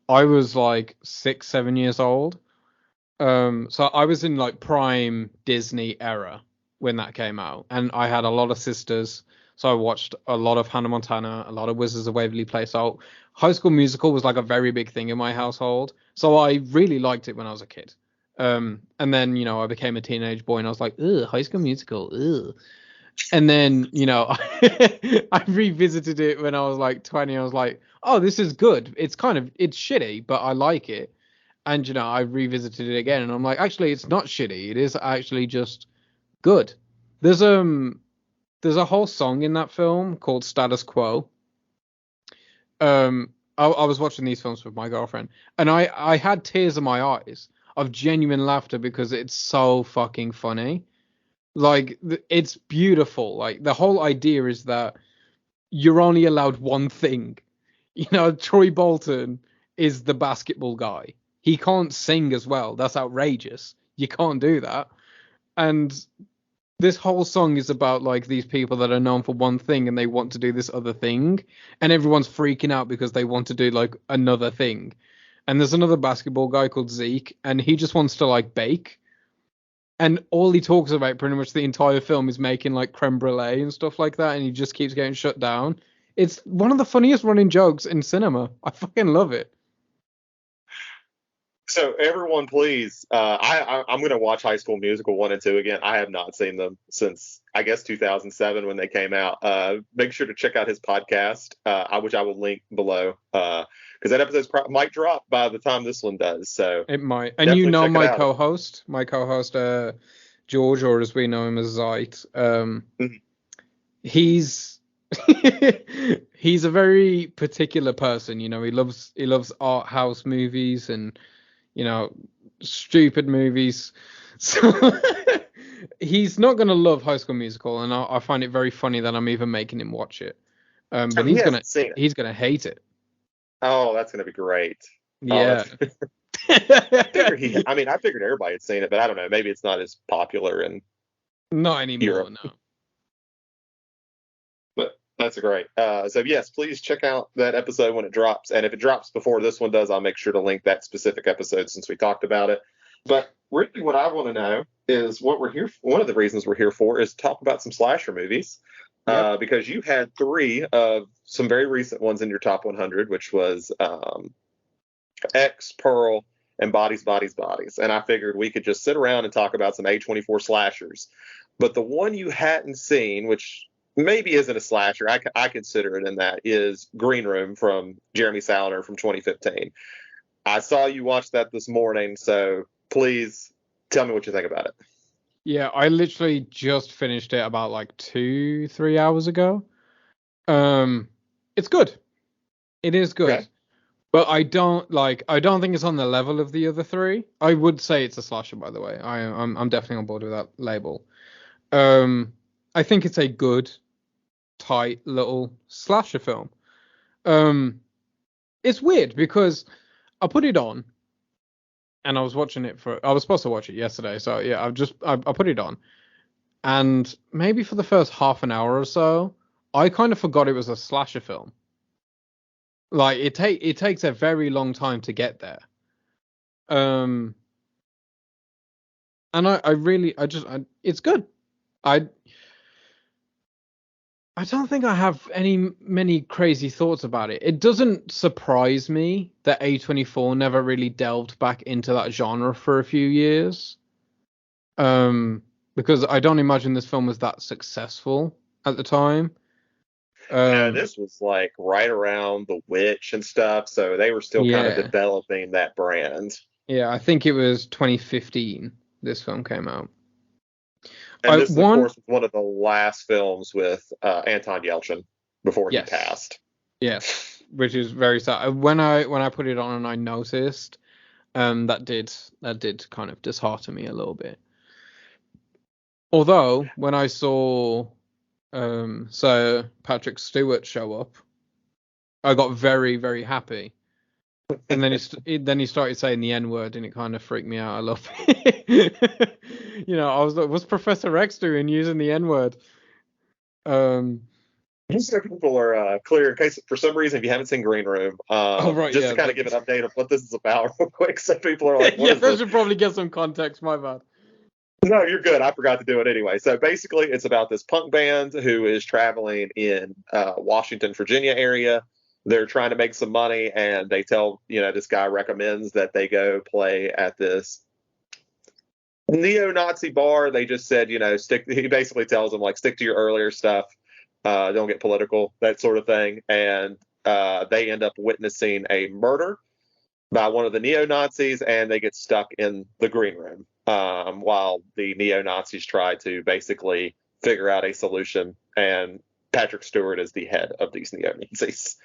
I was like 6-7 years old. So I was in like prime Disney era when that came out, and I had a lot of sisters, so I watched a lot of Hannah Montana, a lot of Wizards of Waverly Place. So High School Musical was like a very big thing in my household, so I really liked it when I was a kid. And then I became a teenage boy, and I was like, ugh, High School Musical, ugh. And then, I revisited it when I was like 20. I was like, oh, this is good. It's shitty, but I like it. And, I revisited it again and I'm like, actually, it's not shitty. It is actually just good. There's a whole song in that film called Status Quo. I was watching these films with my girlfriend and I had tears in my eyes of genuine laughter because it's so fucking funny. Like it's beautiful. Like the whole idea is that you're only allowed one thing. Troy Bolton is the basketball guy. He can't sing as well. That's outrageous. You can't do that. And this whole song is about like these people that are known for one thing and they want to do this other thing, and everyone's freaking out because they want to do like another thing. And there's another basketball guy called Zeke, and he just wants to like bake. And all he talks about pretty much the entire film is making like creme brulee and stuff like that, and he just keeps getting shut down. It's one of the funniest running jokes in cinema. I fucking love it. So everyone, please, I'm going to watch High School Musical 1 and 2 again. I have not seen them since, I guess, 2007 when they came out. Make sure to check out his podcast, which I will link below, because that episode might drop by the time this one does. So it might. And my co-host, George, or as we know him as Zeit, he's he's a very particular person. He loves art house movies and stupid movies. So he's not going to love High School Musical, and I find it very funny that I'm even making him watch it. But he's gonna hate it. Oh, that's gonna be great. Yeah. I figured everybody had seen it, but I don't know. Maybe it's not as popular and not anymore. Europe. No. But that's great. So yes, please check out that episode when it drops. And if it drops before this one does, I'll make sure to link that specific episode since we talked about it. But really what I want to know is what we're here for. One of the reasons we're here for is to talk about some slasher movies. Yep. Because you had 3 of some very recent ones in your top 100, which was X, Pearl, and Bodies, Bodies, Bodies. And I figured we could just sit around and talk about some A24 slashers. But the one you hadn't seen, which maybe isn't a slasher, I consider it in that, is Green Room from Jeremy Saulnier from 2015. I saw you watch that this morning, so please tell me what you think about it. Yeah, I literally just finished it about like 2-3 hours ago. It's good. It is good. Okay. But I don't think it's on the level of the other 3. I would say it's a slasher, by the way. I'm definitely on board with that label. I think it's a good, tight little slasher film. It's weird because I put it on and I was watching it I was supposed to watch it yesterday. So yeah, I put it on, and maybe for the first half an hour or so, I kind of forgot it was a slasher film. Like it takes a very long time to get there. And it's good. I don't think I have many crazy thoughts about it. It doesn't surprise me that A24 never really delved back into that genre for a few years. Because I don't imagine this film was that successful at the time. Yeah, this was like right around The Witch and stuff, so they were still kind of developing that brand. Yeah, I think it was 2015 this film came out. And this, of course, was one of the last films with Anton Yelchin before he passed. Yes, which is very sad. When I put it on and I noticed, that did kind of dishearten me a little bit. Although when I saw Sir Patrick Stewart show up, I got very, very happy. And then he started saying the N-word, and it kind of freaked me out a little bit. I was like, what's Professor X doing using the N-word? Just so people are clear, in case for some reason if you haven't seen Green Room, to kind of give an update of what this is about real quick, so people are like, I should probably get some context. My bad. No, you're good. I forgot to do it anyway. So basically, it's about this punk band who is traveling in Washington, Virginia area. They're trying to make some money, and they tell, this guy recommends that they go play at this neo-Nazi bar. They just said, stick. He basically tells them like, stick to your earlier stuff. Don't get political, that sort of thing. And they end up witnessing a murder by one of the neo-Nazis, and they get stuck in the green room while the neo-Nazis try to basically figure out a solution. And Patrick Stewart is the head of these neo-Nazis,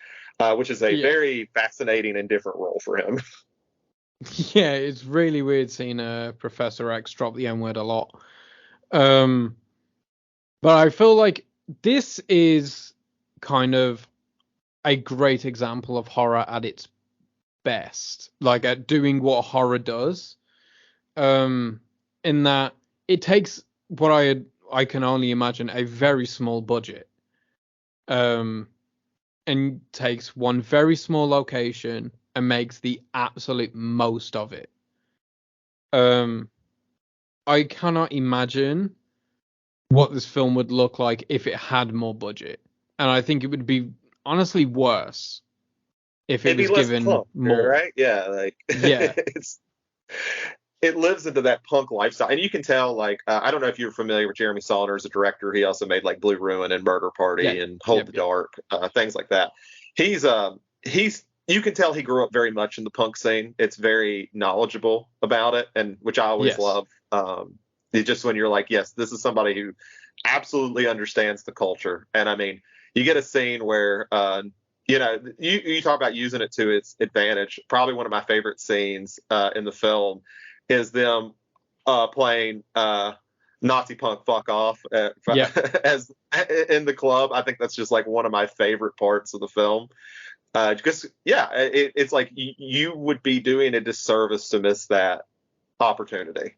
which is a Yeah. very fascinating and different role for him. Yeah, it's really weird seeing Professor X drop the N word a lot. But I feel like this is kind of a great example of horror at its best, like at doing what horror does. In that it takes what I can only imagine a very small budget, and takes one very small location and makes the absolute most of it. I cannot imagine what this film would look like if it had more budget, and I think it would be honestly worse if it It'd be was less given punk, more. right? Yeah, like Yeah, it lives into that punk lifestyle, and you can tell. Like, I don't know if you're familiar with Jeremy Saulnier as a director. He also made like Blue Ruin and Murder yeah, Party and Hold yep, the yep. Dark, things like that. He's you can tell he grew up very much in the punk scene. It's very knowledgeable about it, and which I always Yes. love. It just when you're like, yes, this is somebody who absolutely understands the culture. And I mean, you get a scene where you talk about using it to its advantage. Probably one of my favorite scenes in the film is them playing Nazi punk fuck off Yep. as in the club. I think that's just like one of my favorite parts of the film. Because it's like you would be doing a disservice to miss that opportunity,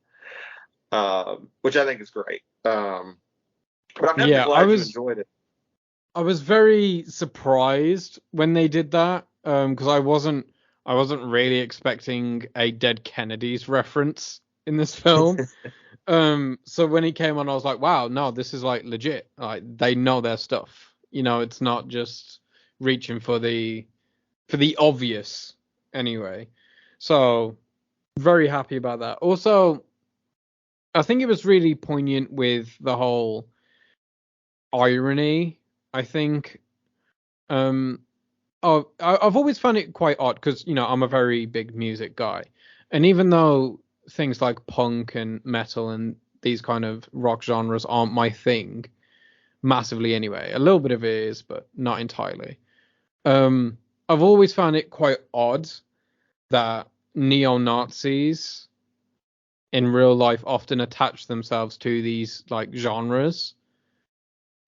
which I think is great. But I'm definitely Yeah, I glad you was enjoyed it. I was very surprised when they did that, because I wasn't really expecting a Dead Kennedys reference in this film. So when it came on, I was like, wow, no, this is like legit. Like they know their stuff. It's not just reaching for the obvious anyway. So very happy about that. Also, I think it was really poignant with the whole irony. I think um I've always found it quite odd because I'm a very big music guy, and even though things like punk and metal and these kind of rock genres aren't my thing massively anyway, a little bit of it is, but not entirely. Um, I've always found it quite odd that neo Nazis in real life often attach themselves to these like genres,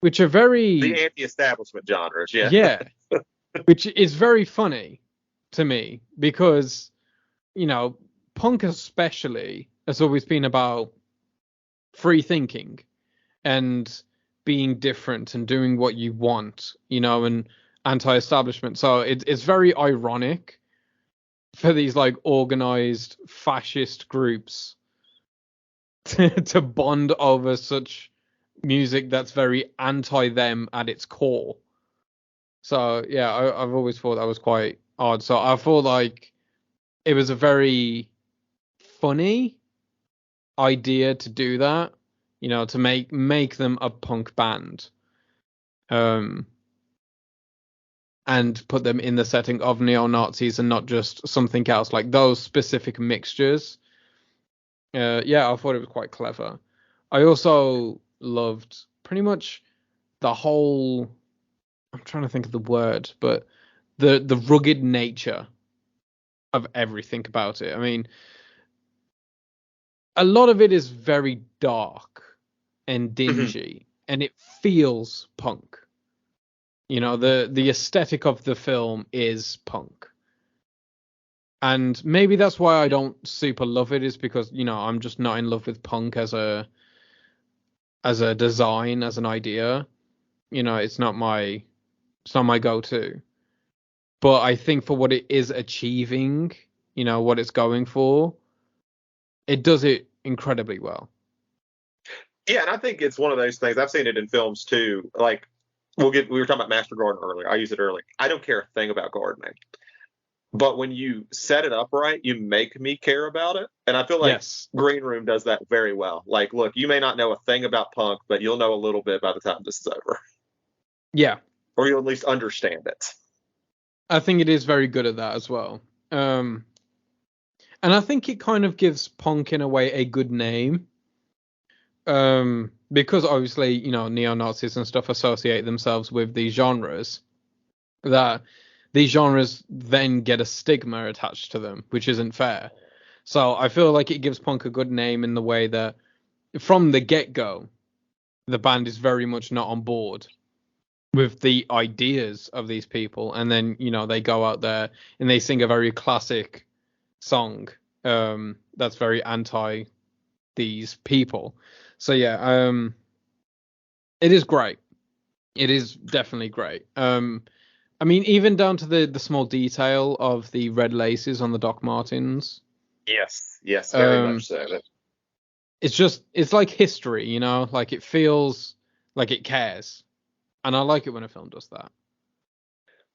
which are very, The anti-establishment genres, yeah. yeah, which is very funny to me because you know, punk especially has always been about free thinking and being different and doing what you want, and anti-establishment. So it's very ironic for these like organized fascist groups to bond over such music that's very anti them at its core. So yeah, I've always thought that was quite odd. So I thought like it was a very funny idea to do that, to make them a punk band, um, and put them in the setting of neo Nazis and not just something else. Like those specific mixtures. Yeah, I thought it was quite clever. I also loved pretty much the whole. I'm trying to think of the word, but the rugged nature of everything about it. I mean, a lot of it is very dark and Mhm. dingy, and it feels punk. The aesthetic of the film is punk. And maybe that's why I don't super love it, is because, I'm just not in love with punk as a design, as an idea. It's not my go-to. But I think for what it is achieving, what it's going for, it does it incredibly well. Yeah, and I think it's one of those things. I've seen it in films too. Like we were talking about Master Gardener earlier. I use it earlier. I don't care a thing about gardening, but when you set it up right, you make me care about it. And I feel like Yes. Green Room does that very well. Like, look, you may not know a thing about punk, but you'll know a little bit by the time this is over, Yeah. or you'll at least understand it. I think it is very good at that as well. And I think it kind of gives punk in a way a good name. Because obviously, you know, neo-Nazis and stuff associate themselves with these genres, that these genres then get a stigma attached to them, which isn't fair. So I feel like it gives punk a good name in the way that from the get-go, the band is very much not on board with the ideas of these people, and then, you know, they go out there and they sing a very classic song that's very anti these people. So yeah, it is great. It is definitely great. I mean, even down to the small detail of the red laces on the Doc Martens. Yes, very Um, much so. it's like history, you know, like it feels like it cares, and I like it when a film does that.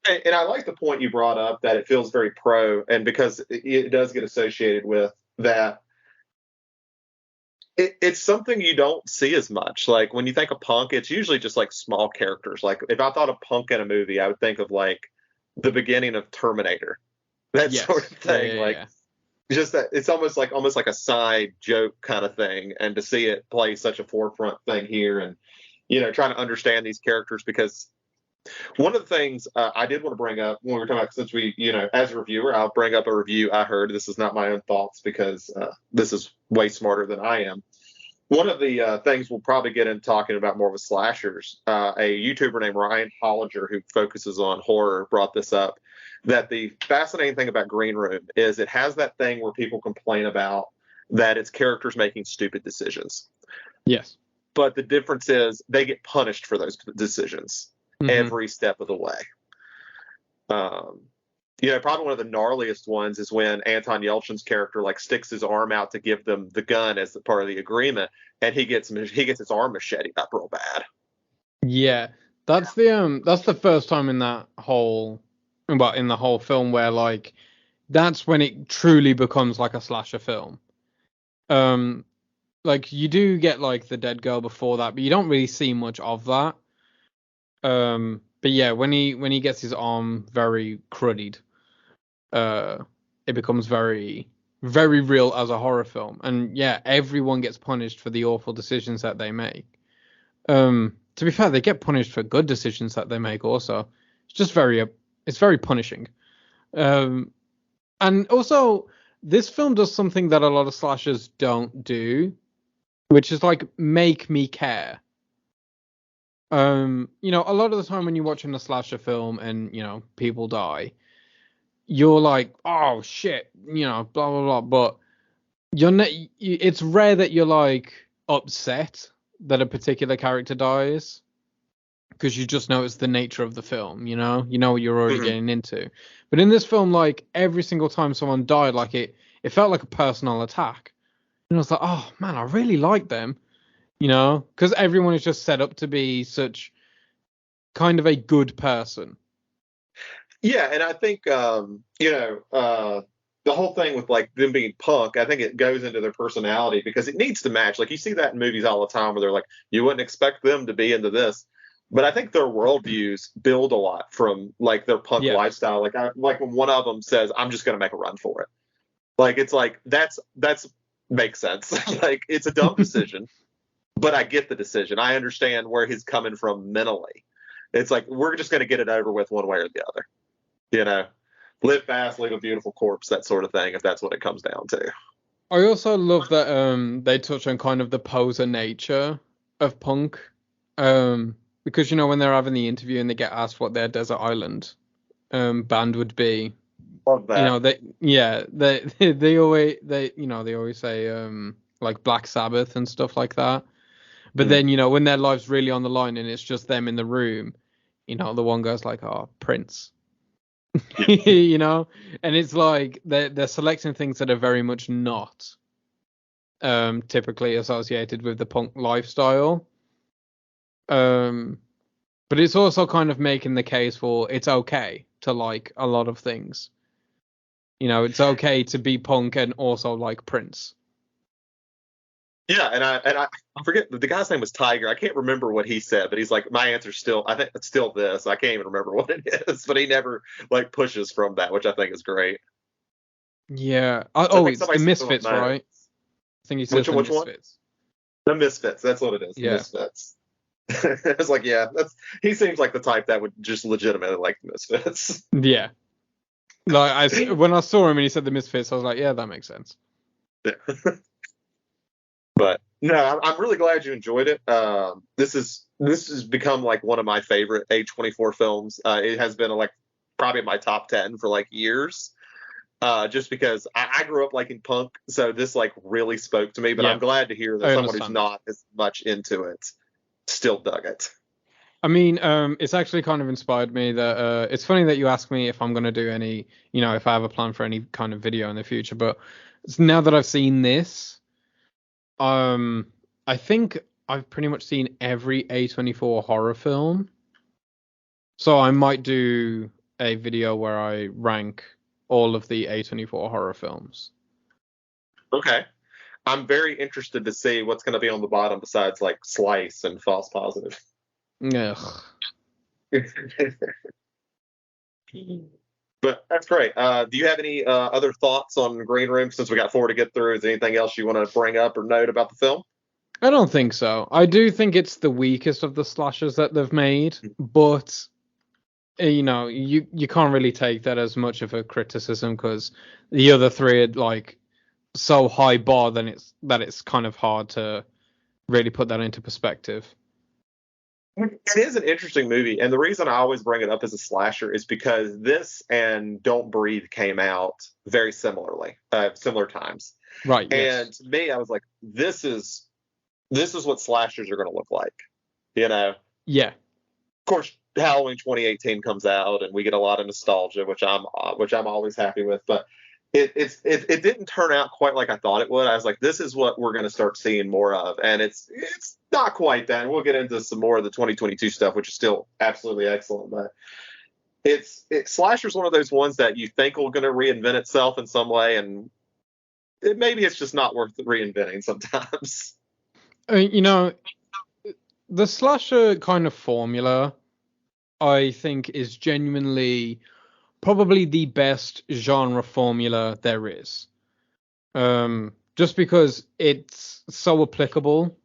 And I like the point you brought up that it feels very pro, and because it does get associated with that, it's something you don't see as much. Like when you think of punk, it's usually just like small characters. Like if I thought of punk in a movie, I would think of like the beginning of Terminator, that sort Yes, of yeah, thing. yeah, Like yeah. just that it's almost like a side joke kind of thing, and to see it play such a forefront thing here, and trying to understand these characters, because one of the things I did want to bring up when we were talking about, since we, as a reviewer, I'll bring up a review I heard. This is not my own thoughts, because this is way smarter than I am. One of the things we'll probably get into talking about more with slashers, a YouTuber named Ryan Hollinger, who focuses on horror, brought this up, that the fascinating thing about Green Room is it has that thing where people complain about that it's characters making stupid decisions. Yes. But the difference is they get punished for those decisions Mm-hmm. every step of the way. Um, probably one of the gnarliest ones is when Anton Yelchin's character like sticks his arm out to give them the gun as part of the agreement, and he gets his arm macheted up real bad. Yeah, that's the first time in that whole, well, in the whole film where like that's when it truly becomes like a slasher film. Um, like you do get like the dead girl before that, but you don't really see much of that. But yeah, when he gets his arm very cruddied, uh, it becomes very very real as a horror film, and yeah, everyone gets punished for the awful decisions that they make. To be fair, they get punished for good decisions that they make also. It's just it's very punishing. Um, and also this film does something that a lot of slashers don't do, which is like make me care. A lot of the time when you're watching a slasher film and, people die, you're like, oh shit, blah blah blah. But it's rare that you're like upset that a particular character dies, because you just know it's the nature of the film, you know what you're already Mm-hmm. getting into. But in this film, like every single time someone died, like it felt like a personal attack. And I was like, oh man, I really like them, because everyone is just set up to be such kind of a good person. Yeah, and I think the whole thing with like them being punk, I think it goes into their personality, because it needs to match. Like you see that in movies all the time where they're like, you wouldn't expect them to be into this. But I think their worldviews build a lot from like their punk Yes. lifestyle. Like when one of them says, "I'm just going to make a run for it." Like it's like that's makes sense. Like it's a dumb decision, but I get the decision. I understand where he's coming from mentally. It's like we're just going to get it over with one way or the other. You know, live fast, leave a beautiful corpse, that sort of thing. If that's what it comes down to. I also love that they touch on kind of the poser nature of punk. Because when they're having the interview and they get asked what their desert island band would be, Love that. they always say like Black Sabbath and stuff like that. But Mm. then, when their life's really on the line and it's just them in the room, the one goes like, "Oh, Prince." you know, and it's like they're selecting things that are very much not typically associated with the punk lifestyle. Um, but it's also kind of making the case for it's okay to like a lot of things. It's okay to be punk and also like Prince. Yeah, and I forget the guy's name was Tiger. I can't remember what he said, but he's like, my answer's still, I think it's still this. I can't even remember what it is, but he never like pushes from that, which I think is great. Yeah. So I Oh, think it's somebody the said something Misfits, right? I think he says the which one? Misfits. The Misfits. That's what it is. The Yeah. Misfits. It's like, yeah, he seems like the type that would just legitimately like the Misfits. Yeah. Like when I saw him and he said the Misfits, I was like, yeah, that makes sense. Yeah. But no, I'm really glad you enjoyed it. This has become like one of my favorite A24 films. It has been like probably my top 10 for like years. Just because I grew up liking punk, so this like really spoke to me. But Yeah, I'm glad to hear that I someone who's understand that. not as much into it still dug it. I mean, it's actually kind of inspired me that it's funny that you ask me if I'm gonna do any, if I have a plan for any kind of video in the future. But now that I've seen this, I think I've pretty much seen every A24 horror film. So I might do a video where I rank all of the A24 horror films. Okay, I'm very interested to see what's going to be on the bottom besides like Slice and False Positive. Ugh. But that's great. Do you have any other thoughts on Green Room since we got four to get through? Is there anything else you want to bring up or note about the film? I don't think so. I do think it's the weakest of the slashers that they've made, but you can't really take that as much of a criticism because the other three are like so high bar then it's kind of hard to really put that into perspective. It is an interesting movie, and the reason I always bring it up as a slasher is because this and Don't Breathe came out very similarly, similar times. Right, And yes. to me, I was like, this is what slashers are going to look like. Of Yeah. course, Halloween 2018 comes out, and we get a lot of nostalgia, which I'm always happy with. But it didn't turn out quite like I thought it would. I was like, this is what we're going to start seeing more of, and it's not quite that. And we'll get into some more of the 2022 stuff, which is still absolutely excellent. But slasher's one of those ones that you think will going to reinvent itself in some way, and maybe it's just not worth reinventing sometimes. You know, the slasher kind of formula, I think, is genuinely probably the best genre formula there is. Just because it's so applicable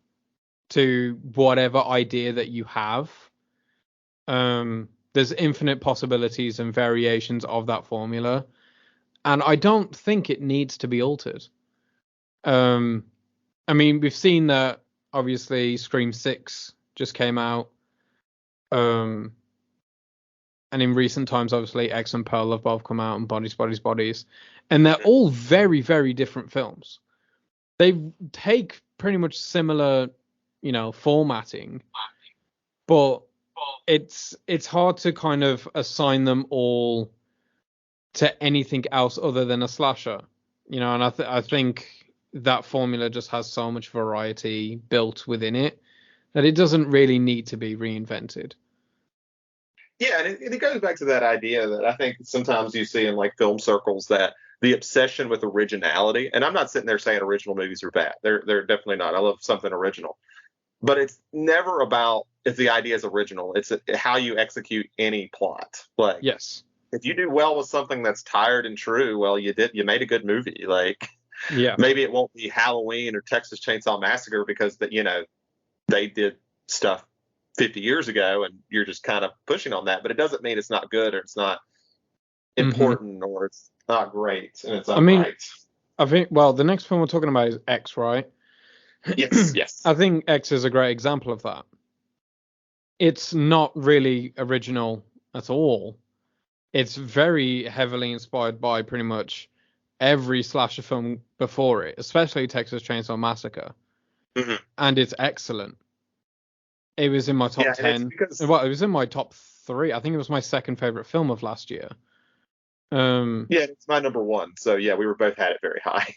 to whatever idea that you have. There's infinite possibilities and variations of that formula, and I don't think it needs to be altered. Um, I mean, we've seen that obviously Scream 6 just came out. Um, and in recent times, obviously, X and Pearl have both come out, and Bodies, Bodies, Bodies. And they're all very, very different films. They take pretty much similar, formatting, but it's hard to kind of assign them all to anything else other than a slasher. And I think that formula just has so much variety built within it that it doesn't really need to be reinvented. Yeah, and it goes back to that idea that I think sometimes you see in like film circles that the obsession with originality, and I'm not sitting there saying original movies are bad. They're definitely not. I love something original. But it's never about if the idea is original. It's how you execute any plot. Like, Yes. if you do well with something that's tired and true, well, you made a good movie. Like, Yeah. maybe it won't be Halloween or Texas Chainsaw Massacre because they did stuff 50 years ago and you're just kind of pushing on that, but it doesn't mean it's not good or it's not Hmm. important or it's not great and it's I mean, right. I think, well, the next film we're talking about is X, right? Yes, yes. I think X is a great example of that. It's not really original at all. It's very heavily inspired by pretty much every slasher film before it, especially Texas Chainsaw Massacre, Hmm. and it's excellent. It was in my top Yeah, and it's 10. because Well, it was in my top 3. I think it was my second favorite film of last year. yeah, it's my number one. So yeah, we were both had it very high.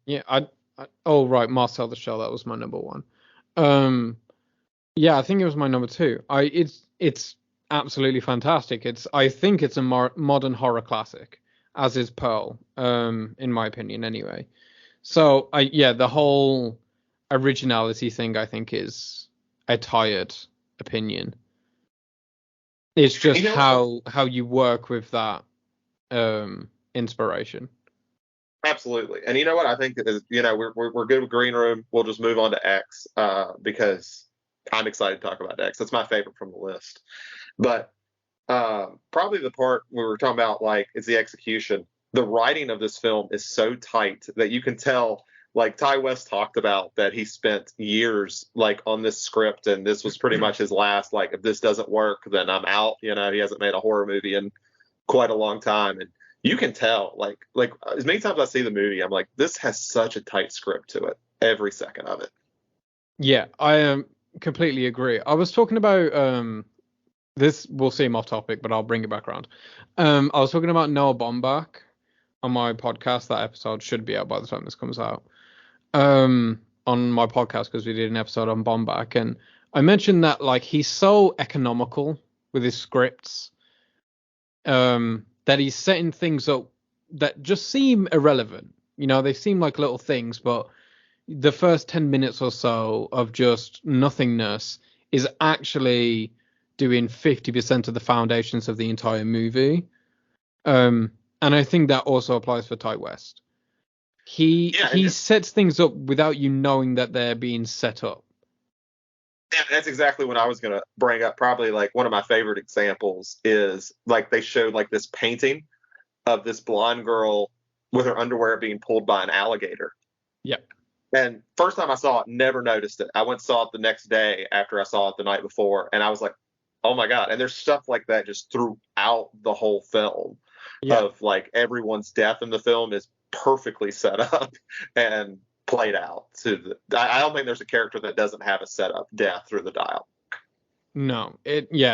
Yeah, oh right, Marcel the Shell, that was my number 1. Um, yeah, I think it was my number 2. It's absolutely fantastic. I think it's a modern horror classic, as is Pearl, in my opinion, anyway. So the whole originality thing I think is a tired opinion. It's just how you work with that inspiration. Absolutely. And you know what? I think is, we're good with Green Room. We'll just move on to X because I'm excited to talk about X. That's my favorite from the list. But probably the part we were talking about, like, is the execution. The writing of this film is so tight that you can tell, like Ty West talked about, that he spent years like on this script, and this was pretty much his last, like, if this doesn't work, then I'm out. He hasn't made a horror movie in quite a long time. And you can tell, like as many times I see the movie, I'm like, this has such a tight script to it, every second of it. Yeah, I completely agree. I was talking about this will seem off topic, but I'll bring it back around. I was talking about Noah Baumbach on my podcast. That episode should be out by the time this comes out. On my podcast, because we did an episode on Baumbach, and I mentioned that, like, he's so economical with his scripts, that he's setting things up that just seem irrelevant. They seem like little things, but the first 10 minutes or so of just nothingness is actually doing 50% of the foundations of the entire movie. And I think that also applies for Ty West. He sets things up without you knowing that they're being set up. Yeah, that's exactly what I was going to bring up. Probably, like, one of my favorite examples is, like, they showed, like, this painting of this blonde girl with her underwear being pulled by an alligator. Yeah. And first time I saw it, never noticed it. I went and saw it the next day after I saw it the night before, and I was like, oh my God. And there's stuff like that just throughout the whole film, of, like, everyone's death in the film is perfectly set up and played out. I don't think there's a character that doesn't have a setup death through the dial. No,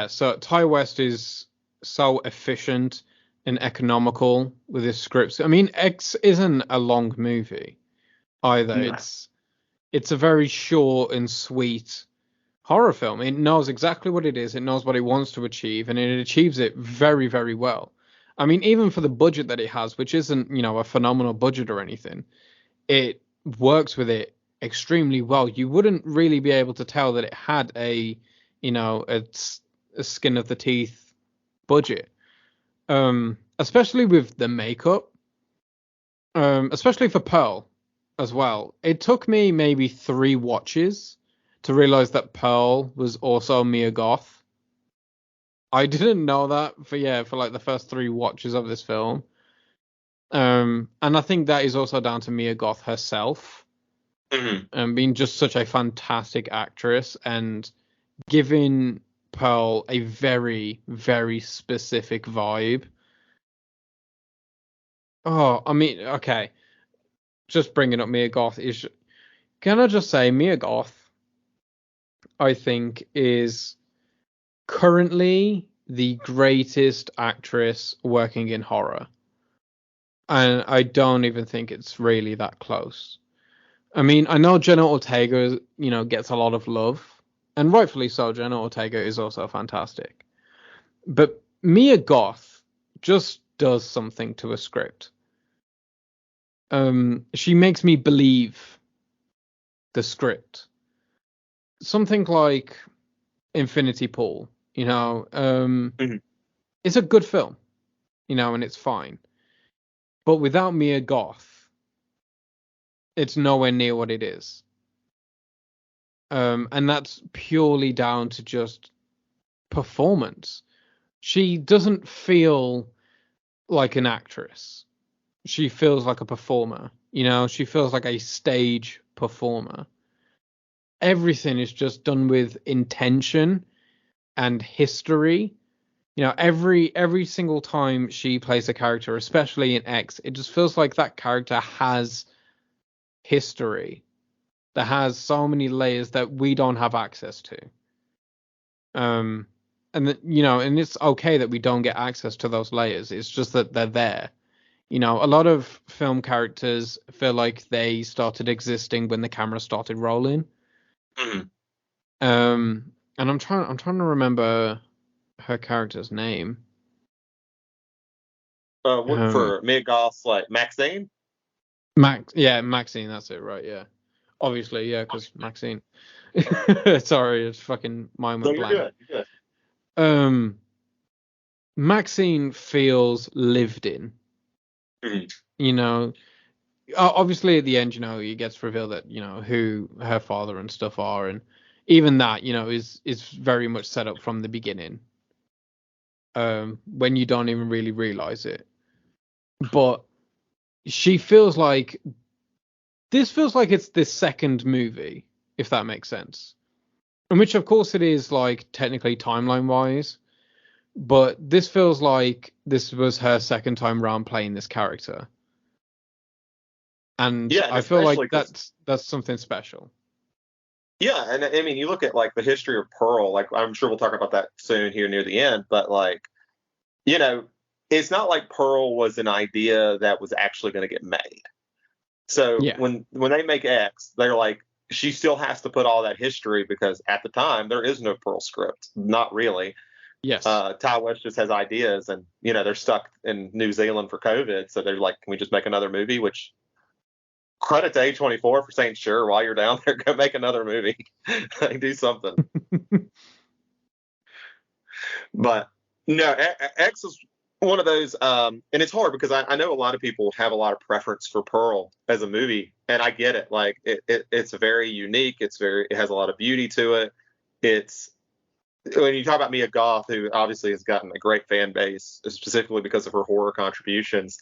so Ty West is so efficient and economical with his scripts. I mean, X isn't a long movie either. No. It's a very short and sweet horror film. It knows exactly what it is. It knows what it wants to achieve, and it achieves it very, very well. I mean, even for the budget that it has, which isn't, a phenomenal budget or anything, it works with it extremely well. You wouldn't really be able to tell that it had a skin of the teeth budget, especially with the makeup, especially for Pearl as well. It took me maybe 3 watches to realize that Pearl was also Mia Goth. I didn't know that for like the first 3 watches of this film. And I think that is also down to Mia Goth herself, being just such a fantastic actress and giving Pearl a very, very specific vibe. Oh, I mean, okay. Just bringing up Mia Goth is... Can I just say, Mia Goth, I think, is currently the greatest actress working in horror. And I don't even think it's really that close. I mean, I know Jenna Ortega, gets a lot of love, and rightfully so. Jenna Ortega is also fantastic. But Mia Goth just does something to a script. She makes me believe the script. Something like Infinity Pool, it's a good film, and it's fine. But without Mia Goth, it's nowhere near what it is. And that's purely down to just performance. She doesn't feel like an actress. She feels like a performer. She feels like a stage performer. Everything is just done with intention and history. Every single time she plays a character, especially in X, it just feels like that character has history, that has so many layers that we don't have access to. And and it's okay that we don't get access to those layers. It's just that they're there. A lot of film characters feel like they started existing when the camera started rolling. And I'm trying to remember her character's name. Um, For Mia Goth's like Maxine. Maxine, that's it, right? Yeah, obviously, yeah, because Maxine. Sorry, it's fucking mine No, went you're blank. good. You're good. Um, Maxine feels lived in. Mhm. You know, obviously at the end, it gets revealed that who her father and stuff are, and even that, is very much set up from the beginning. When you don't even really realize it, but she feels like this feels like it's this second movie, if that makes sense. And which, of course, it is like technically timeline wise, but this feels like this was her second time round playing this character, and Yeah, and I feel especially like because that's something special. yeah, and I mean, you look at like the history of Pearl. Like, I'm sure we'll talk about that soon here near the end. But like, you know, it's not like Pearl was an idea that was actually going to get made. So Yeah. when they make X, they're like, she still has to put all that history because at the time there is no Pearl script, not really. Yes. Ty West just has ideas, and they're stuck in New Zealand for COVID, so they're like, can we just make another movie? Which credit to A24 for saying sure, while you're down there, go make another movie, do something. But no, X is one of those, and it's hard because I know a lot of people have a lot of preference for Pearl as a movie, and I get it. Like it's very unique. It has a lot of beauty to it. It's when you talk about Mia Goth, who obviously has gotten a great fan base, specifically because of her horror contributions.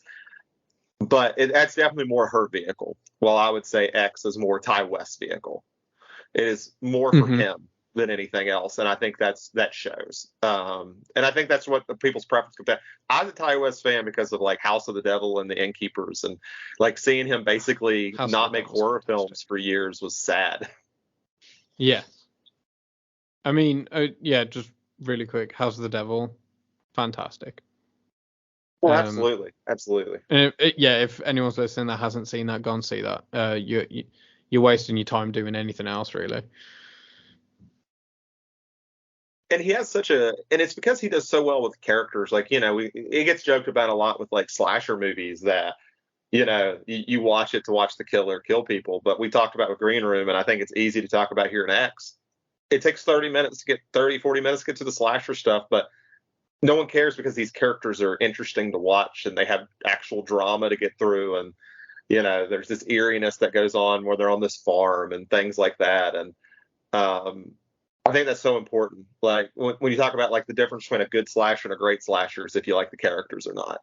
But that's definitely more her vehicle. While I would say X is more Ty West's vehicle. It is more for Hmm. him than anything else, and I think that shows. And I think that's what the people's preference comes down. I was a Ty West fan because of like House of the Devil and The Innkeepers, and like seeing him basically House of not the make Devil's horror fantastic. films for years was sad. Yeah. I mean, yeah, just really quick, House of the Devil, fantastic. Well, Um, absolutely, absolutely. and yeah, if anyone's listening that hasn't seen that, go and see that. You're wasting your time doing anything else, really. And he has and it's because he does so well with characters. Like, it gets joked about a lot with like slasher movies that you watch it to watch the killer kill people. But we talked about with Green Room, and I think it's easy to talk about here in X. It takes 40 minutes to get to the slasher stuff, but no one cares because these characters are interesting to watch and they have actual drama to get through. And, there's this eeriness that goes on where they're on this farm and things like that. And I think that's so important. Like when you talk about like the difference between a good slasher and a great slasher is if you like the characters or not.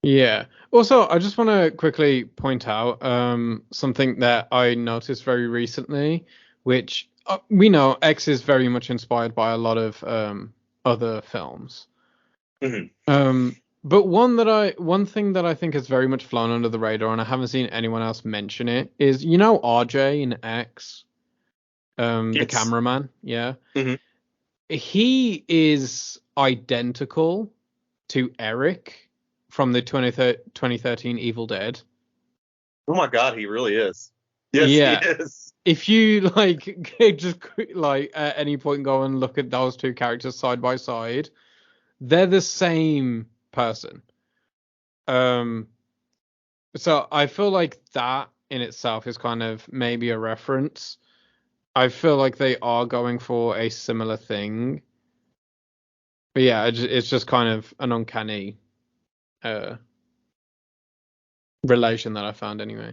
Yeah. Also, I just want to quickly point out something that I noticed very recently, which we know X is very much inspired by a lot of other films. Mm-hmm. But one thing that I think has very much flown under the radar, and I haven't seen anyone else mention it, is RJ in X, the Yes. cameraman. Yeah, Mm-hmm. he is identical to Eric from the 2013 Evil Dead. Oh my God, he really is. Yes, he Yeah, is. if you like just like at any point go and look at those two characters side by side, they're the same person. Um, so I feel like that in itself is kind of maybe a reference. I feel like they are going for a similar thing. But yeah, it's just kind of an uncanny uh relation that I found anyway.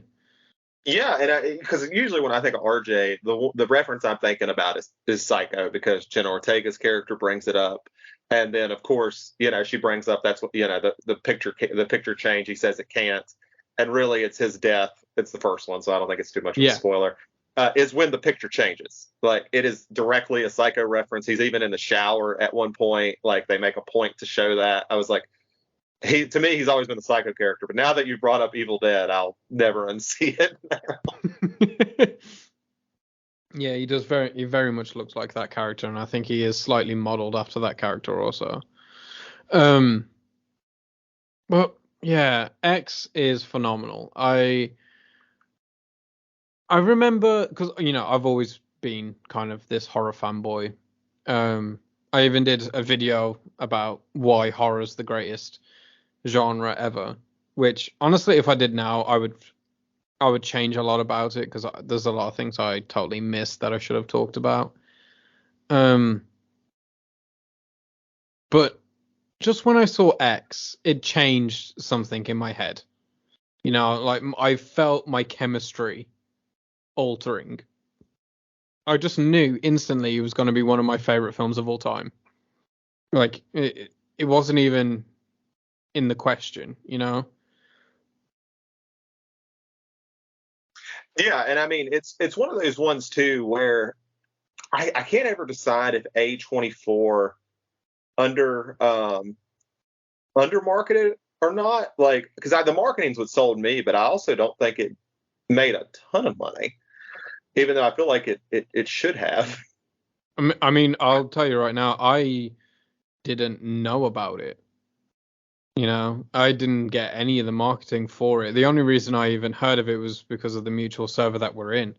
Yeah, and because usually when I think of RJ, the reference I'm thinking about is Psycho because Jenna Ortega's character brings it up, and then of course she brings up that's what the picture change. He says it can't, and really it's his death. It's the first one, so I don't think it's too much of a Yeah. spoiler. Is when the picture changes. Like it is directly a Psycho reference. He's even in the shower at one point. Like they make a point to show that. I was like, to me, he's always been the Psycho character, but now that you brought up Evil Dead, I'll never unsee it. Yeah, he very much looks like that character, and I think he is slightly modeled after that character also. Um, but yeah, X is phenomenal. I remember because I've always been kind of this horror fanboy. Um, I even did a video about why horror's the greatest genre ever. Which honestly, if I did now, I would change a lot about it because there's a lot of things I totally missed that I should have talked about. But just when I saw X, it changed something in my head. You know, like I felt my chemistry altering. I just knew instantly it was going to be one of my favorite films of all time. Like it wasn't even in the question, you know? Yeah, and I mean it's one of those ones too where I can't ever decide if A24 under under marketed or not. Like because the marketing's what sold me, but I also don't think it made a ton of money, even though I feel like it should have. I mean, I'll tell you right now, I didn't know about it. You know, I didn't get any of the marketing for it. The only reason I even heard of it was because of the mutual server that we're in.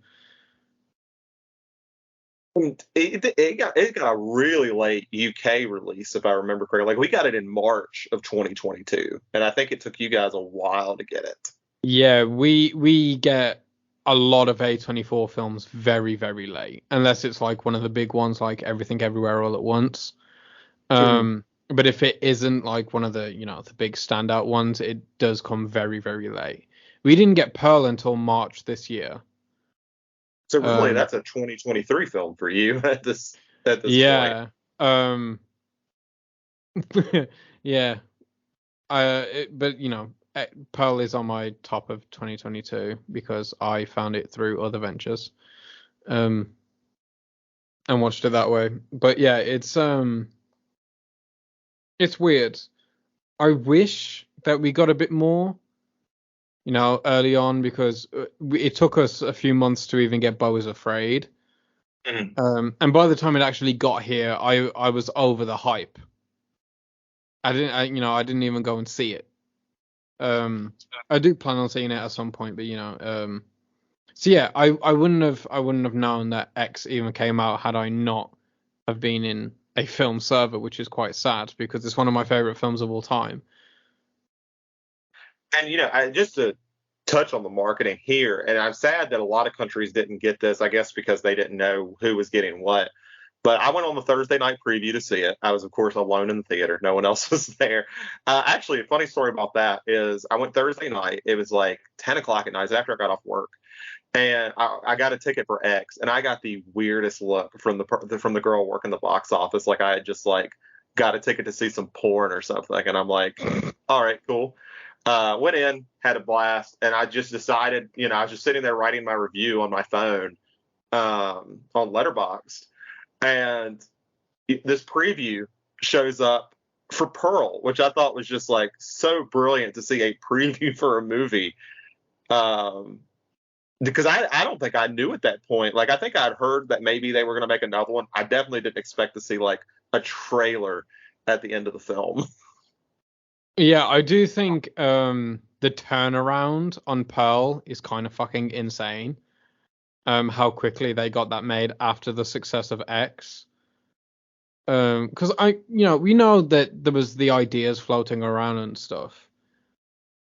And it got a really late UK release, if I remember correctly. Like we got it in March of 2022, and I think it took you guys a while to get it. Yeah, we get a lot of A24 films very, very late, unless it's like one of the big ones like Everything Everywhere All at Once. Mhm. But if it isn't like one of the, you know, the big standout ones, it does come very, very late. We didn't get Pearl until March this year. So really, Um, that's a 2023 film for you at this point. yeah. Um, yeah. But you know, Pearl is on my top of 2022 because I found it through other ventures. Um, and watched it that way. But yeah, it's weird. I wish that we got a bit more, you know, early on because it took us a few months to even get Beau is Afraid. Mhm. And by the time it actually got here, I was over the hype. I didn't even go and see it. Um, I do plan on seeing it at some point, but you know, so yeah, I wouldn't have known that X even came out had I not have been in a film server, which is quite sad because it's one of my favorite films of all time. And just to touch on the marketing here, and I'm sad that a lot of countries didn't get this. I guess because they didn't know who was getting what. But I went on the Thursday night preview to see it. I was, of course, alone in the theater. No one else was there. Actually, a funny story about that is I went Thursday night. It was like 10 o'clock at night after I got off work. And I got a ticket for X, and I got the weirdest look from the girl working the box office, like I had just like got a ticket to see some porn or something. And I'm like, all right, cool. Went in, had a blast, and I just decided, I was just sitting there writing my review on my phone on Letterboxd, and this preview shows up for Pearl, which I thought was just like so brilliant to see a preview for a movie. Um, because I don't think I knew at that point. Like I think I'd heard that maybe they were going to make another one. I definitely didn't expect to see like a trailer at the end of the film. Yeah, I do think the turnaround on Pearl is kind of fucking insane. How quickly they got that made after the success of X. Because we know that there was the ideas floating around and stuff,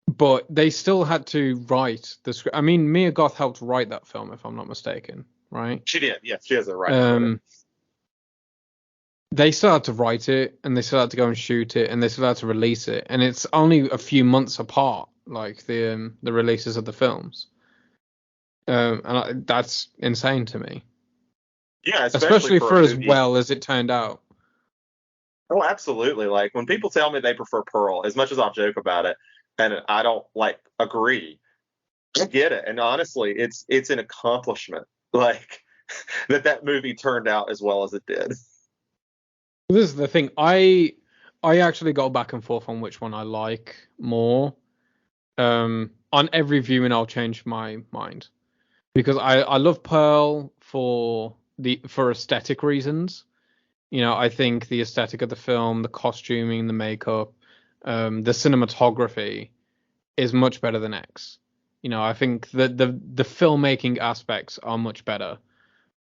but they still had to write the script. I mean, Mia Goth helped write that film, if I'm not mistaken, right? She did, yes, she has a writing credit. Um, they still had to write it, and they still had to go and shoot it, and they still had to release it, and it's only a few months apart, like the releases of the films. That's insane to me, Yeah, especially especially for a for as movie. well as it turned out. Oh, absolutely. Like when people tell me they prefer Pearl, as much as I'll joke about it, and I don't like agree, I get it. And honestly, it's an accomplishment. Like that movie turned out as well as it did. This is the thing. I actually go back and forth on which one I like more. On every viewing, I'll change my mind because I love Pearl for aesthetic reasons. You know, I think the aesthetic of the film, the costuming, the makeup, the cinematography is much better than X. I think the filmmaking aspects are much better.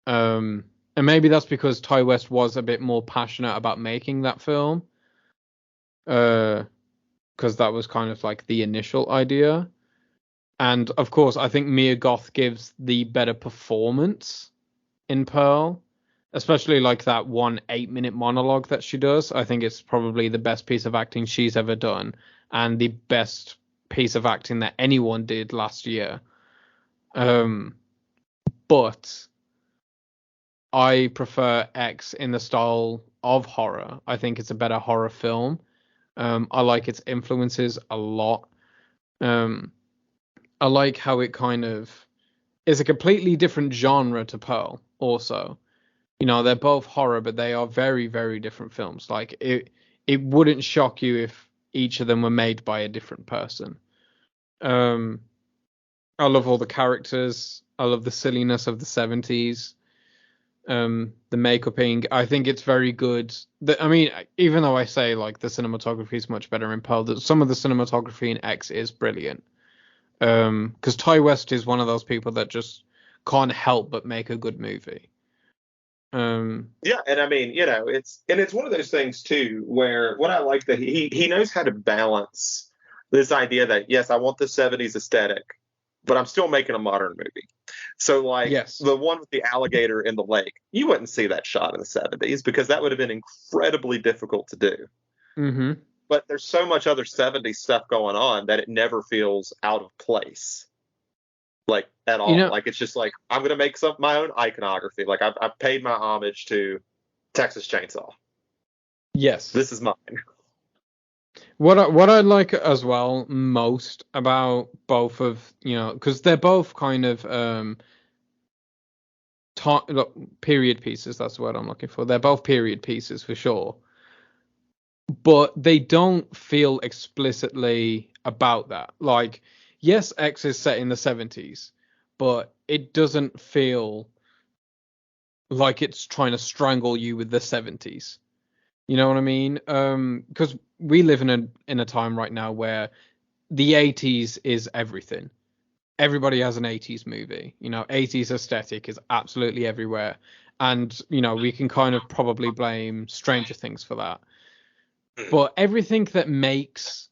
Um, And maybe that's because Ty West was a bit more passionate about making that film, because that was kind of like the initial idea. And of course, I think Mia Goth gives the better performance in Pearl, especially like that 8-minute monologue that she does. I think it's probably the best piece of acting she's ever done, and the best piece of acting that anyone did last year. But I prefer X in the style of horror. I think it's a better horror film. I like its influences a lot. Um, I like how it kind of is a completely different genre to Pearl. Also, they're both horror, but they are very, very different films. Like it wouldn't shock you if each of them were made by a different person. Um, I love all the characters. I love the silliness of the 70s. The makeuping, I think it's very good. I mean, even though I say like the cinematography is much better in Pearl, that some of the cinematography in X is brilliant. Because Ty West is one of those people that just can't help but make a good movie. Yeah, and I mean, it's one of those things too where what I like that he knows how to balance this idea that yes, I want the 70s aesthetic, but I'm still making a modern movie. So like Yes. the one with the alligator in the lake, you wouldn't see that shot in the 70s because that would have been incredibly difficult to do. Mm-hmm. But there's so much other 70s stuff going on that it never feels out of place. Like at all. Like it's just like I'm gonna make my own iconography. Like I've paid my homage to Texas Chainsaw. Yes. This is mine. What I like as well most about both of because they're both kind of period pieces. That's the word I'm looking for. They're both period pieces for sure, but they don't feel explicitly about that. Like, yes, X is set in the 70s, but it doesn't feel like it's trying to strangle you with the 70s. You know what I mean? Because we live in a time right now where the 80s is everything. Everybody has an 80s movie. 80s aesthetic is absolutely everywhere. And, we can kind of probably blame Stranger Things for that. But everything that makes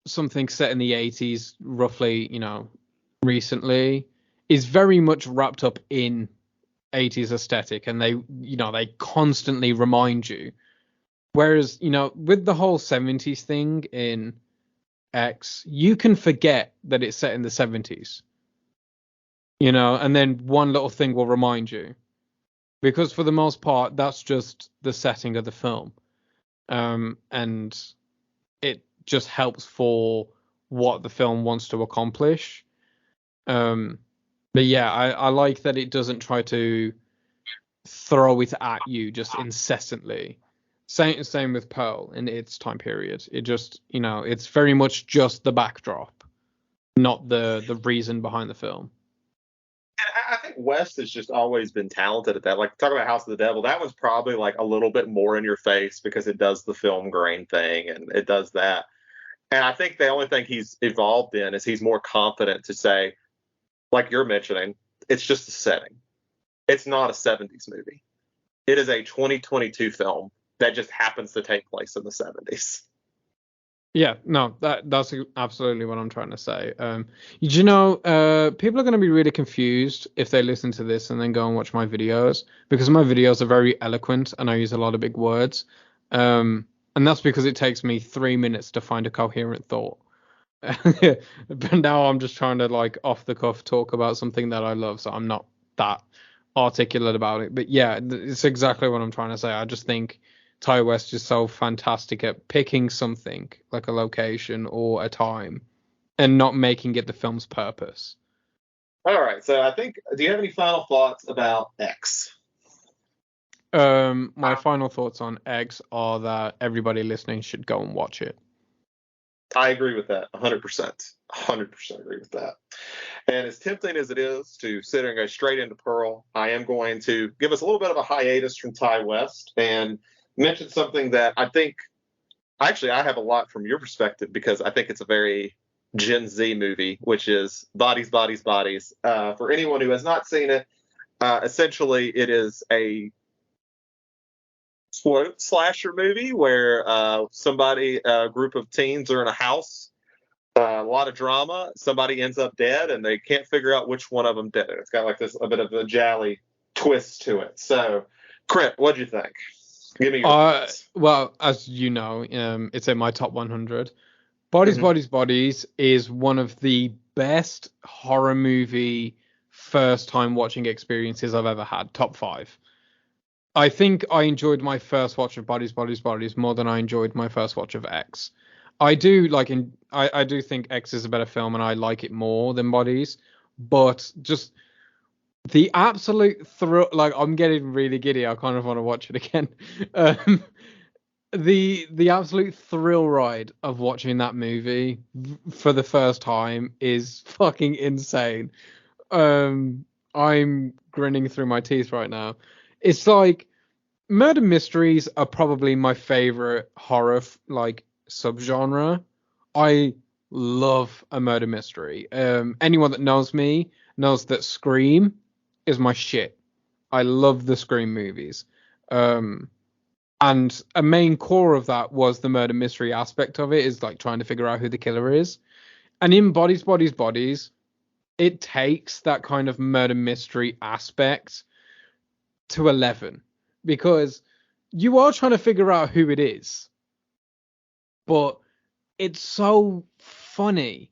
something set in the 80s roughly, recently is very much wrapped up in 80s aesthetic, and they constantly remind you. Whereas, with the whole 70s thing in X, you can forget that it's set in the 70s. And then one little thing will remind you. Because for the most part, that's just the setting of the film. And it just helps for what the film wants to accomplish. But yeah, I like that it doesn't try to throw it at you just incessantly. Same with Pearl in its time period. It just, it's very much just the backdrop, not the reason behind the film. And I think West has just always been talented at that. Like talk about House of the Devil, that was probably like a little bit more in your face because it does the film grain thing and it does that. And I think the only thing he's evolved in is he's more confident to say, like you're mentioning, it's just a setting. It's not a 70s movie. It is a 2022 film that just happens to take place in the 70s. Yeah, no, that's absolutely what I'm trying to say. People are going to be really confused if they listen to this and then go and watch my videos, because my videos are very eloquent and I use a lot of big words. And that's because it takes me 3 minutes to find a coherent thought. But now I'm just trying to like off the cuff talk about something that I love, so I'm not that articulate about it. But yeah, it's exactly what I'm trying to say. I just think Ty West is so fantastic at picking something like a location or a time and not making it the film's purpose. All right. So I think, do you have any final thoughts about X? My final thoughts on X are that everybody listening should go and watch it. I agree with that 100%. 100% agree with that. And as tempting as it is to sit and go straight into Pearl, I am going to give us a little bit of a hiatus from Ty West and mention something that I think, actually, I have a lot from your perspective because I think it's a very Gen Z movie, which is Bodies, Bodies, Bodies. For anyone who has not seen it, Essentially, it is a quote slasher movie where a group of teens are in a house, a lot of drama. Somebody ends up dead, and they can't figure out which one of them did it. It's got like this a bit of a jolly twist to it. So, Krit, what'd you think? Give me your thoughts. Well, as you know, it's in my top 100. Bodies, Mhm. Bodies, Bodies is one of the best horror movie first time watching experiences I've ever had. Top 5. I think I enjoyed my first watch of Bodies, Bodies, Bodies more than I enjoyed my first watch of X. I do think X is a better film and I like it more than Bodies, but just the absolute thrill, like I'm getting really giddy. I kind of want to watch it again. Um, the absolute thrill ride of watching that movie for the first time is fucking insane. I'm grinning through my teeth right now. It's like murder mysteries are probably my favorite horror like subgenre. I love a murder mystery. Anyone that knows me knows that Scream is my shit. I love the Scream movies. Um, and a main core of that was the murder mystery aspect of it, is like trying to figure out who the killer is. And in Bodies, Bodies, Bodies, it takes that kind of murder mystery aspect to 11 because you are trying to figure out who it is, but it's so funny.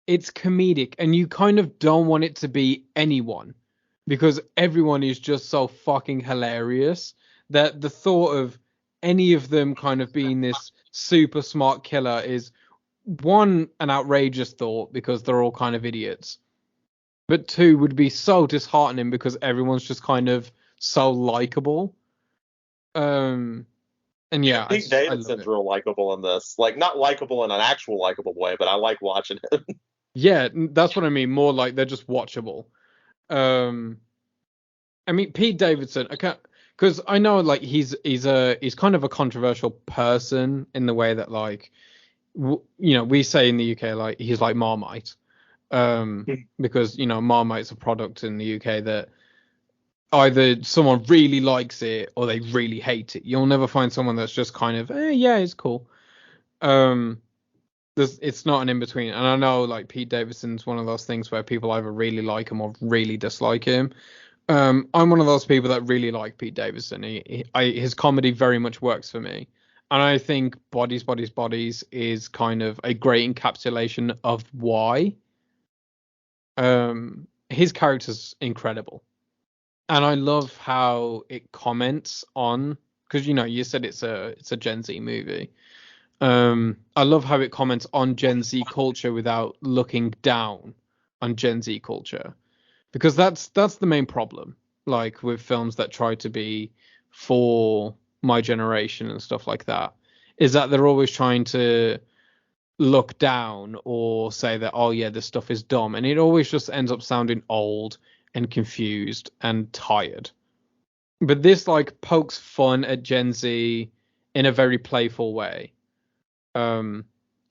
It's comedic, and you kind of don't want it to be anyone because everyone is just so fucking hilarious that the thought of any of them kind of being this super smart killer is one, an outrageous thought because they're all kind of idiots, but two, would be so disheartening because everyone's just kind of so likable. Um, and yeah, Pete I love Davidson's it. real likable in this. Like, not likable in an actual likable way, but I like watching him. Yeah, that's what I mean. More like they're just watchable. Um, I mean, Pete Davidson, I can't, because I know like he's kind of a controversial person in the way that like we say in the UK like he's like Marmite, because Marmite's a product in the UK that either someone really likes it or they really hate it. You'll never find someone that's just kind of yeah, it's cool. Um, it's not an in between, and I know like Pete Davidson's one of those things where people either really like him or really dislike him. I'm one of those people that really like Pete Davidson. His comedy very much works for me, and I think Bodies, Bodies, Bodies is kind of a great encapsulation of why. His character's incredible, and I love how it comments on, because you said it's a Gen Z movie. I love how it comments on Gen Z culture without looking down on Gen Z culture, because that's the main problem, like with films that try to be for my generation and stuff like that, is that they're always trying to look down or say that, oh yeah, this stuff is dumb, and it always just ends up sounding old and confused and tired. But this like pokes fun at Gen Z in a very playful way. um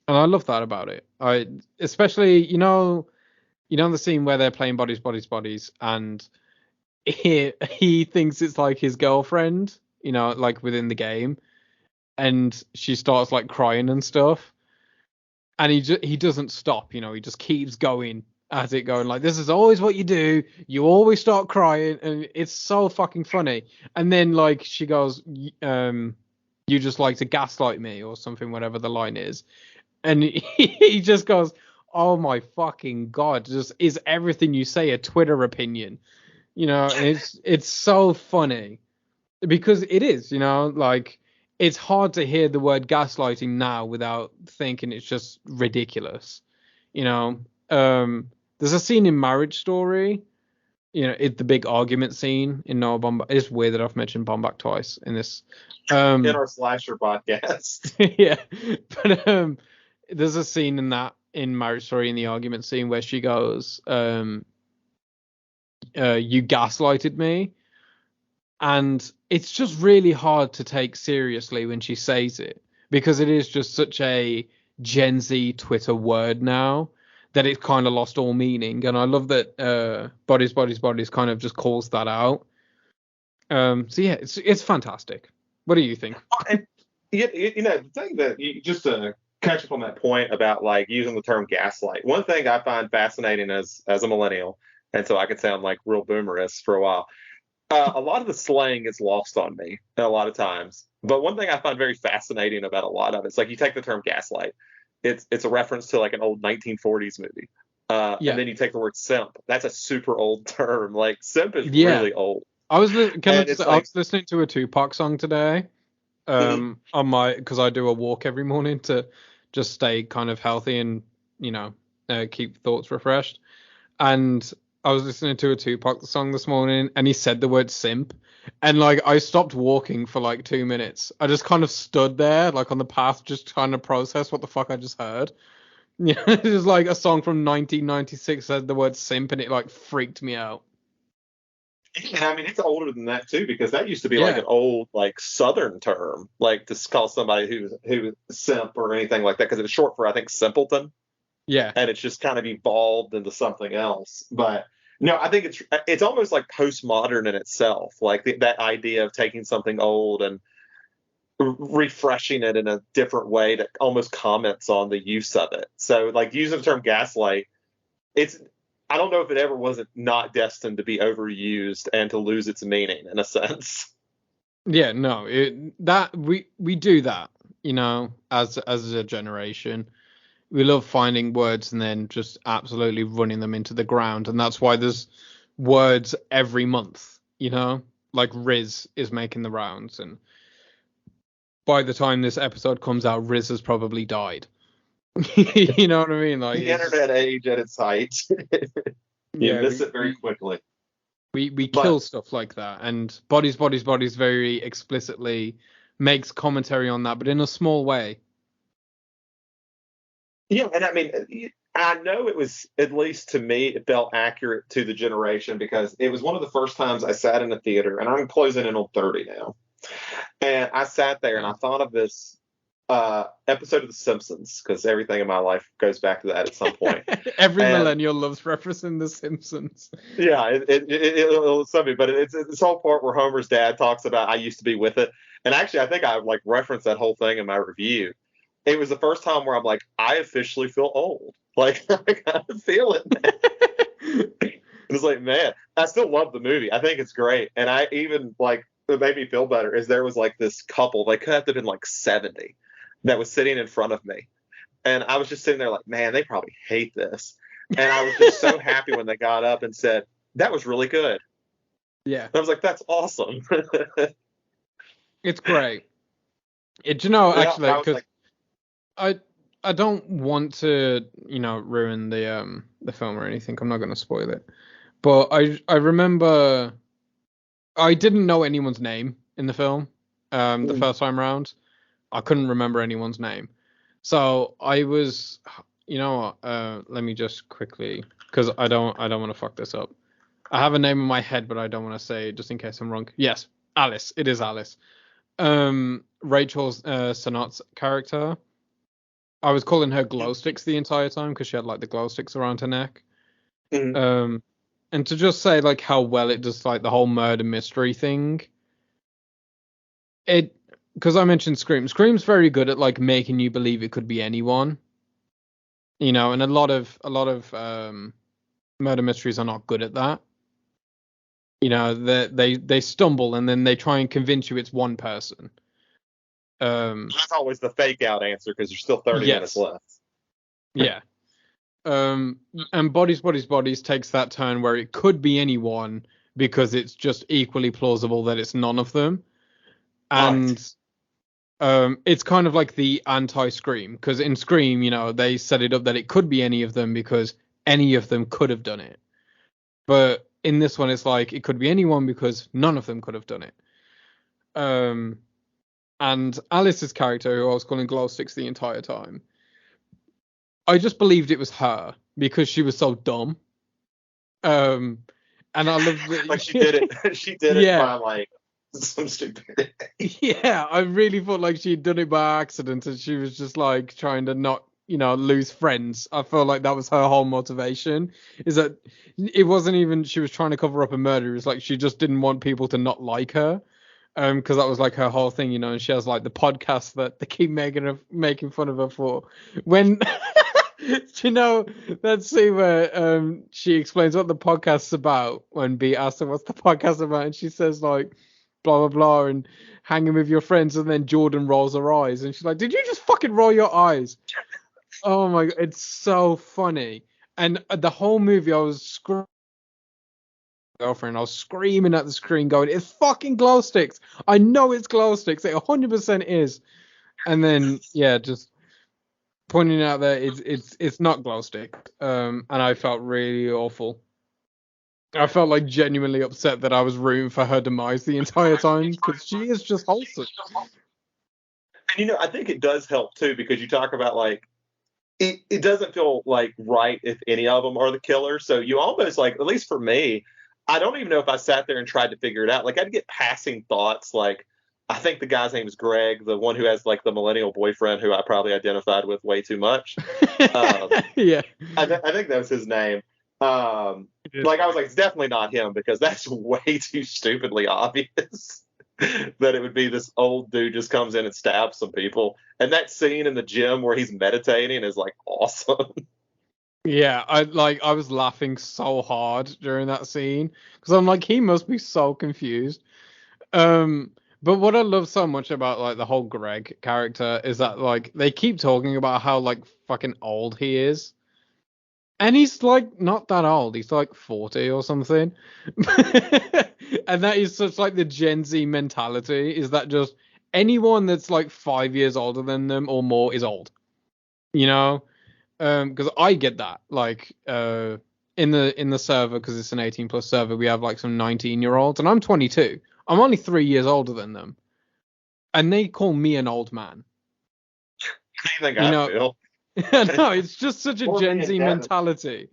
and I love that about it. I especially the scene where they're playing Bodies, Bodies, Bodies, and he thinks it's like his girlfriend, like within the game, and she starts like crying and stuff, and he doesn't stop, he just keeps going at it, going like, this is always what you do, you always start crying, and it's so fucking funny. And then like she goes, you just like to gaslight me or something, whatever the line is, and he just goes, oh my fucking god, just is everything you say a Twitter opinion? And it's so funny because it is, like it's hard to hear the word gaslighting now without thinking it's just ridiculous. You know, there's a scene in Marriage Story, it's the big argument scene in Noah Baumbach. It's weird that I've mentioned Baumbach twice in this. In Um, our slasher podcast. yeah, but there's a scene in Marriage Story, in the argument scene, where she goes, you gaslighted me. And it's just really hard to take seriously when she says it, because it is just such a Gen Z Twitter word now that it kind of lost all meaning. And I love that Bodies kind of just calls that out. So yeah, it's fantastic. What do you think? And the thing that just to catch up on that point about like using the term gaslight. One thing I find fascinating as a millennial, and so I could sound like real boomerist for a while. A lot of the slang is lost on me a lot of times. But one thing I find very fascinating about a lot of it's like you take the term gaslight. It's a reference to like an old 1940s movie. And then you take the word simp. That's a super old term. Like simp is really old. I was listening to a Tupac song today. On my, because I do a walk every morning to just stay kind of healthy and keep thoughts refreshed. And I was listening to a Tupac song this morning, and he said the word simp, and like I stopped walking for like 2 minutes. I just kind of stood there, like on the path, just trying to process what the fuck I just heard. It was like a song from 1996 said the word simp, and it like freaked me out. And I mean, it's older than that too, because that used to be like an old, like Southern term, like to call somebody who's simp or anything like that, because it's short for I think simpleton. Yeah, and it's just kind of evolved into something else. But no, I think it's almost like postmodern in itself, like that idea of taking something old and refreshing it in a different way that almost comments on the use of it. So, like using the term gaslight, I don't know if it ever wasn't not destined to be overused and to lose its meaning in a sense. Yeah, no, we do that, as a generation. We love finding words and then just absolutely running them into the ground, and that's why there's words every month. Like Riz is making the rounds, and by the time this episode comes out, Riz has probably died. You know what I mean? Like the internet age at its height. You miss it very quickly. We kill stuff like that, and Bodies very explicitly makes commentary on that, but in a small way. Yeah, and I mean, I know it was, at least to me, it felt accurate to the generation because it was one of the first times I sat in a theater, and I'm closing in on 30 now. And I sat there and I thought of this episode of The Simpsons, because everything in my life goes back to that at some point. Every millennial loves referencing The Simpsons. Yeah, it'll something, but it's this whole part where Homer's dad talks about I used to be with it, and actually I think I like referenced that whole thing in my review. It was the first time where I'm like, I officially feel old. Like I kind of feel it. It's like, man, I still love the movie. I think it's great, and I even like it made me feel better is there was like this couple, they could have been like 70, that was sitting in front of me. And I was just sitting there like, man, they probably hate this. And I was just so happy when they got up and said, that was really good. Yeah. And I was like, that's awesome. It's great. Actually, because I don't want to, ruin the film or anything. I'm not going to spoil it. But I remember I didn't know anyone's name in the film the first time around. I couldn't remember anyone's name. So I was, let me just quickly, because I don't want to fuck this up. I have a name in my head, but I don't want to say it just in case I'm wrong. Yes, Alice. It is Alice. Rachel Sennot's character. I was calling her glow sticks the entire time because she had like the glow sticks around her neck. And to just say like how well it does like the whole murder mystery thing. Because I mentioned Scream. Scream's very good at like making you believe it could be anyone. And a lot of murder mysteries are not good at that. They stumble and then they try and convince you it's one person. That's always the fake out answer because there's still 30 minutes left. Yeah. And Bodies takes that turn where it could be anyone because it's just equally plausible that it's none of them. And it's kind of like the anti-Scream, because in Scream, they set it up that it could be any of them because any of them could have done it. But in this one, it's like it could be anyone because none of them could have done it. And Alice's character, who I was calling Glow Sticks the entire time, I just believed it was her because she was so dumb. And I loved that. Like she did it. She did it by like some stupidity. Yeah, I really thought like she'd done it by accident and she was just like trying to not lose friends. I feel like that was her whole motivation. Is that it wasn't even she was trying to cover up a murder. It was like she just didn't want people to not like her. Because that was like her whole thing, and she has like the podcast that they keep making fun of her for. When do you know that scene where she explains what the podcast's about when B asks her what's the podcast about, and she says like blah blah blah and hanging with your friends, and then Jordan rolls her eyes, and she's like, "Did you just fucking roll your eyes?" Oh my god, it's so funny. And the whole movie, I was screaming. Girlfriend, I was screaming at the screen, going, "It's fucking glow sticks! I know it's glow sticks. It 100% is." And then, yeah, just pointing out that it's not glow stick. And I felt really awful. I felt like genuinely upset that I was rooting for her demise the entire time because she is just wholesome. And I think it does help too because you talk about like it doesn't feel like right if any of them are the killer. So you almost like, at least for me, I don't even know if I sat there and tried to figure it out. Like I'd get passing thoughts like, I think the guy's name is Greg, the one who has like the millennial boyfriend who I probably identified with way too much. Yeah. I think that was his name. Like I was like, it's definitely not him because that's way too stupidly obvious that it would be this old dude just comes in and stabs some people. And that scene in the gym where he's meditating is like awesome. Yeah, I was laughing so hard during that scene because I'm like, he must be so confused. But what I love so much about like the whole Greg character is that like they keep talking about how like fucking old he is. And he's like not that old. He's like 40 or something. And that is such like the Gen Z mentality, is that just anyone that's like 5 years older than them or more is old. You know? Because I get that. Like in the server, because it's an 18 plus server, we have like some 19-year-olds, and I'm 22. I'm only 3 years older than them. And they call me an old man. How do you think I feel? No, it's just such a Gen Z mentality.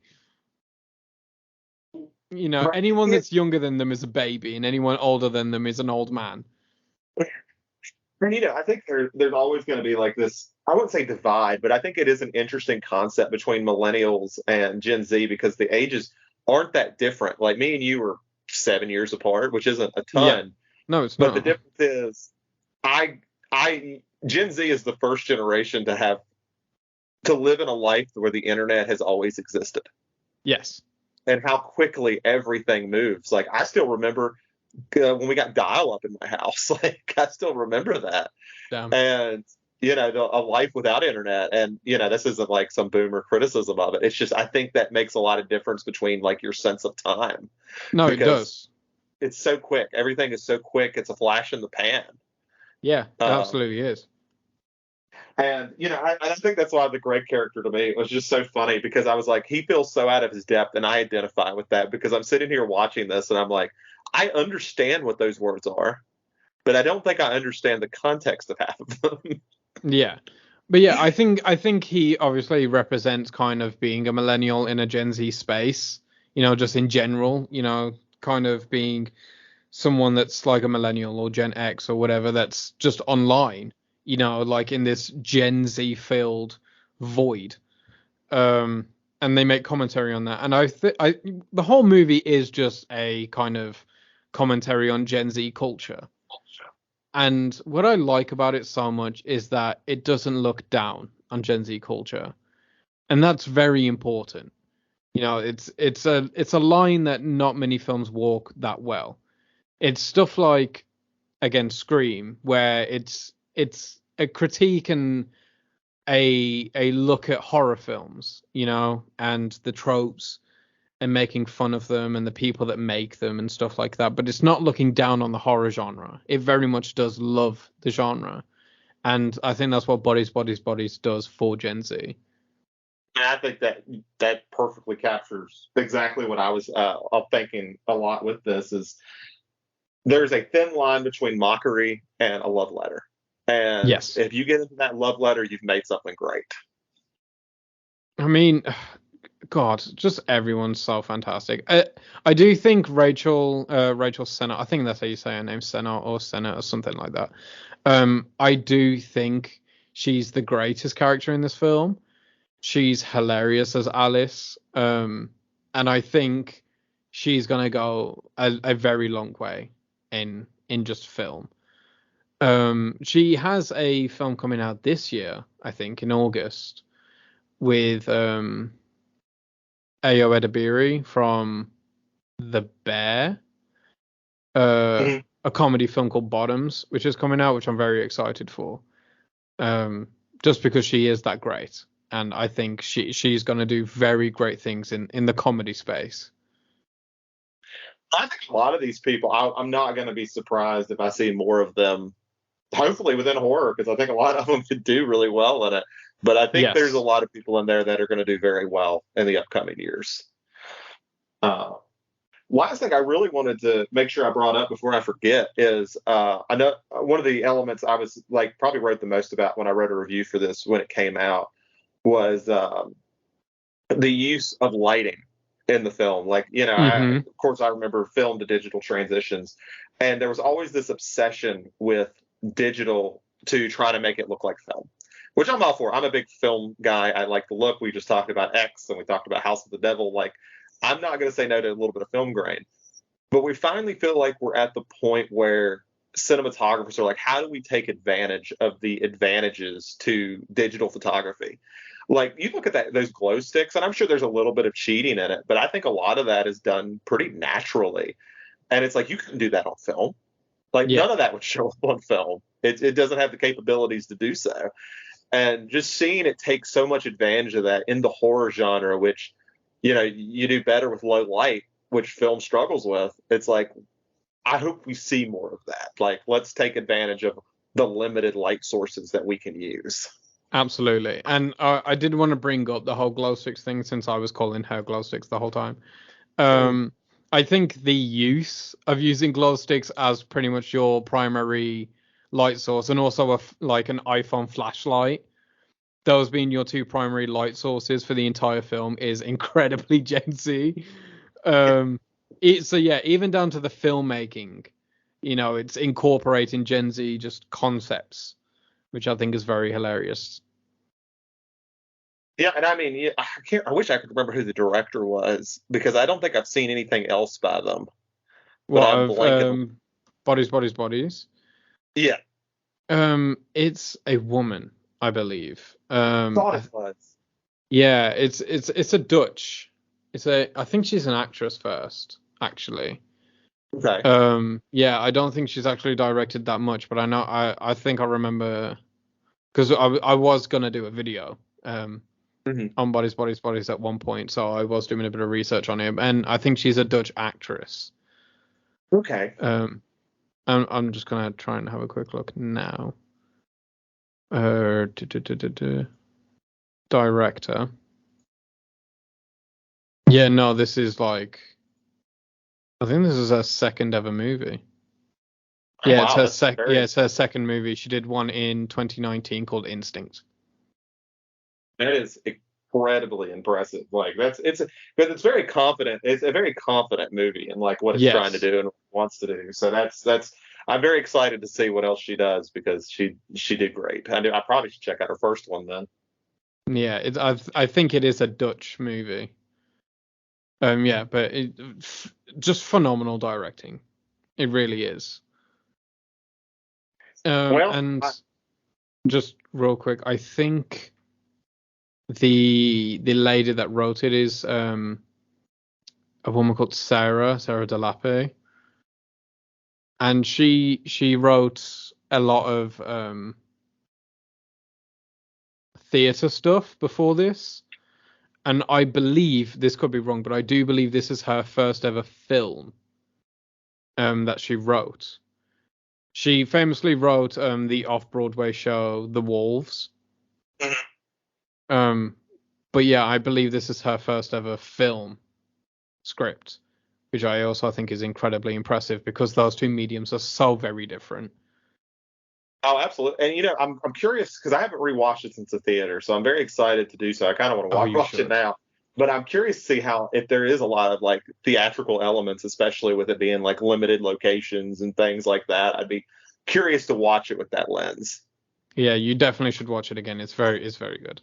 Anyone that's younger than them is a baby, and anyone older than them is an old man. And I think there's always going to be like this, I wouldn't say divide, but I think it is an interesting concept between millennials and Gen Z because the ages aren't that different. Like me and you were 7 years apart, which isn't a ton. Yeah. No, it's not. But the difference is Gen Z is the first generation to live in a life where the internet has always existed. Yes. And how quickly everything moves. Like I still remember when we got dial-up in my house. Like I still remember that. Damn. And a life without internet. And this isn't like some boomer criticism of it. It's just I think that makes a lot of difference between like your sense of time. No, it does. It's so quick. Everything is so quick. It's a flash in the pan. Yeah, it absolutely is. And I think that's why the Greg character to me was just so funny because I was like, he feels so out of his depth, and I identify with that because I'm sitting here watching this and I'm like, I understand what those words are, but I don't think I understand the context of half of them. Yeah. But yeah, I think he obviously represents kind of being a millennial in a Gen Z space, just in general, kind of being someone that's like a millennial or Gen X or whatever that's just online, like in this Gen Z filled void. And they make commentary on that. And the whole movie is just a kind of commentary on Gen Z culture. And what I like about it so much is that it doesn't look down on Gen Z culture. And that's very important. It's a line that not many films walk that well. It's stuff like, again, Scream, where it's a critique and a look at horror films, and the tropes and making fun of them and the people that make them and stuff like that. But it's not looking down on the horror genre. It very much does love the genre. And I think that's what Bodies, Bodies, Bodies does for Gen Z. And I think that perfectly captures exactly what I was thinking a lot with this is there's a thin line between mockery and a love letter. And yes, if you get into that love letter, you've made something great. I mean, God, just everyone's so fantastic. I do think Rachel Sennott, I think that's how you say her name, Sennott or something like that. I do think she's the greatest character in this film. she's hilarious as Alice. And I think she's gonna go a very long way in just film. She has a film coming out this year, I think, in August, with Ayo Edebiri from The Bear, Mhm. a comedy film called Bottoms, which is coming out, which I'm very excited for. Just because she is that great, and I think she's going to do very great things in the comedy space. I think a lot of these people, I'm not going to be surprised if I see more of them, hopefully within horror, because I think a lot of them could do really well in it. But I think there's a Yes. lot of people in there that are going to do very well in the upcoming years. Uh, Last thing I really wanted to make sure I brought up before I forget is I know one of the elements I was like probably wrote the most about when I wrote a review for this when it came out was the use of lighting in the film. Like, Mm-hmm. of course, I remember film to digital transitions, and there was always this obsession with digital to try to make it look like film, which I'm all for. I'm a big film guy. I like the look. We just talked about X and we talked about House of the Devil. Like, I'm not going to say no to a little bit of film grain, but we finally feel like we're at the point where cinematographers are like, how do we take advantage of the advantages to digital photography? Like you look at those glow sticks, and I'm sure there's a little bit of cheating in it, but I think a lot of that is done pretty naturally. And it's like you couldn't do that on film. Like Yeah. none of that would show up on film. It doesn't have the capabilities to do so. And just seeing it take so much advantage of that in the horror genre, which you do better with low light, which film struggles with. It's like I hope we see more of that. Like let's take advantage of the limited light sources that we can use. Absolutely. And I did want to bring up the whole glow sticks thing since I was calling her glow sticks the whole time. Mm. Um, I think the use of using glow sticks as pretty much your primary light source and also like an iPhone flashlight, those being your two primary light sources for the entire film is incredibly Gen Z. Um, so yeah, even down to the filmmaking, it's incorporating Gen Z just concepts, which I think is very hilarious. Yeah, and I mean, yeah, I can't. I wish I could remember who the director was because I don't think I've seen anything else by them. But What I'm of blanking. bodies, bodies, bodies? Yeah, It's a woman, I believe. thought it was. Yeah, it's a Dutch. I think she's an actress first, actually. Okay. Yeah, I don't think she's actually directed that much, but I think I remember because I was gonna do a video Hmm. on bodies, bodies, bodies at one point, so I was doing a bit of research on him, and I think she's a Dutch actress. Okay. Um, I'm just gonna try and have a quick look now. Uh, duh, duh, duh, duh, duh. Director. Yeah, no, this is like I think this is her second ever movie. Oh, Yeah, it's wow, her that's sec. Yeah, very. it's her second movie. She did one in 2019 called Instinct. That is incredibly impressive. Like because it's very confident. It's a very confident movie in like what it's trying to Yes. do and wants to do. So that's. I'm very excited to see what else she does because she did great. I probably should check out her first one then. Yeah, I think it is a Dutch movie. Yeah, but just phenomenal directing. It really is. Well, And just real quick, I think the lady that wrote it is a woman called Sarah Delappe, and she wrote a lot of theater stuff before this. And I believe this could be wrong, but I do believe this is her first ever film that she wrote. She famously wrote the off-Broadway show The Wolves. mhm. Um, but yeah, I believe this is her first ever film script, which I also think is incredibly impressive because those two mediums are so very different. Oh, absolutely. And I'm curious because I haven't rewatched it since the theater, so I'm very excited to do so. I kind of want to Oh, watch, you watch it should. now, but I'm curious to see how if there is a lot of like theatrical elements, especially with it being like limited locations and things like that. I'd be curious to watch it with that lens. Yeah, you definitely should watch it again. It's very good.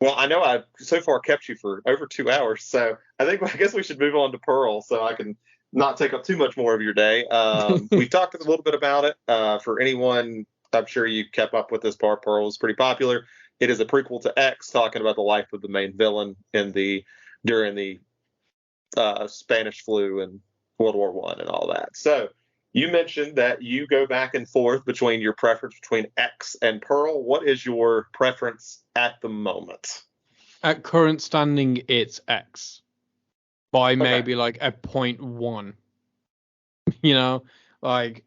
Well, I know I've so far kept you for over 2 hours, so I guess we should move on to Pearl so I can not take up too much more of your day. We've talked a little bit about it. For anyone, I'm sure you kept up with this part. Pearl is pretty popular. It is a prequel to X, talking about the life of the main villain during the Spanish flu and World War One and all that. So you mentioned that you go back and forth between your preference between X and Pearl. What is your preference at the moment? At current standing, it's X by Okay. maybe like a point one. You know, like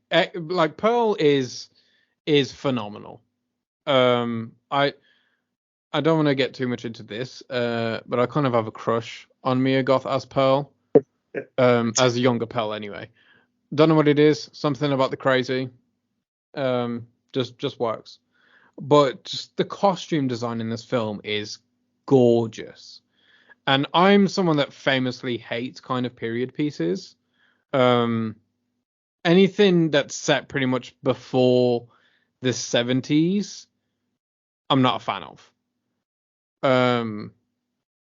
Pearl is phenomenal. I don't want to get too much into this, but I kind of have a crush on Mia Goth as Pearl, as a younger Pearl anyway. Don't know what it is. Something about the crazy, just works. But just the costume design in this film is gorgeous. And I'm someone that famously hates kind of period pieces. Um, Anything that's set pretty much before the 70s, I'm not a fan of. Um,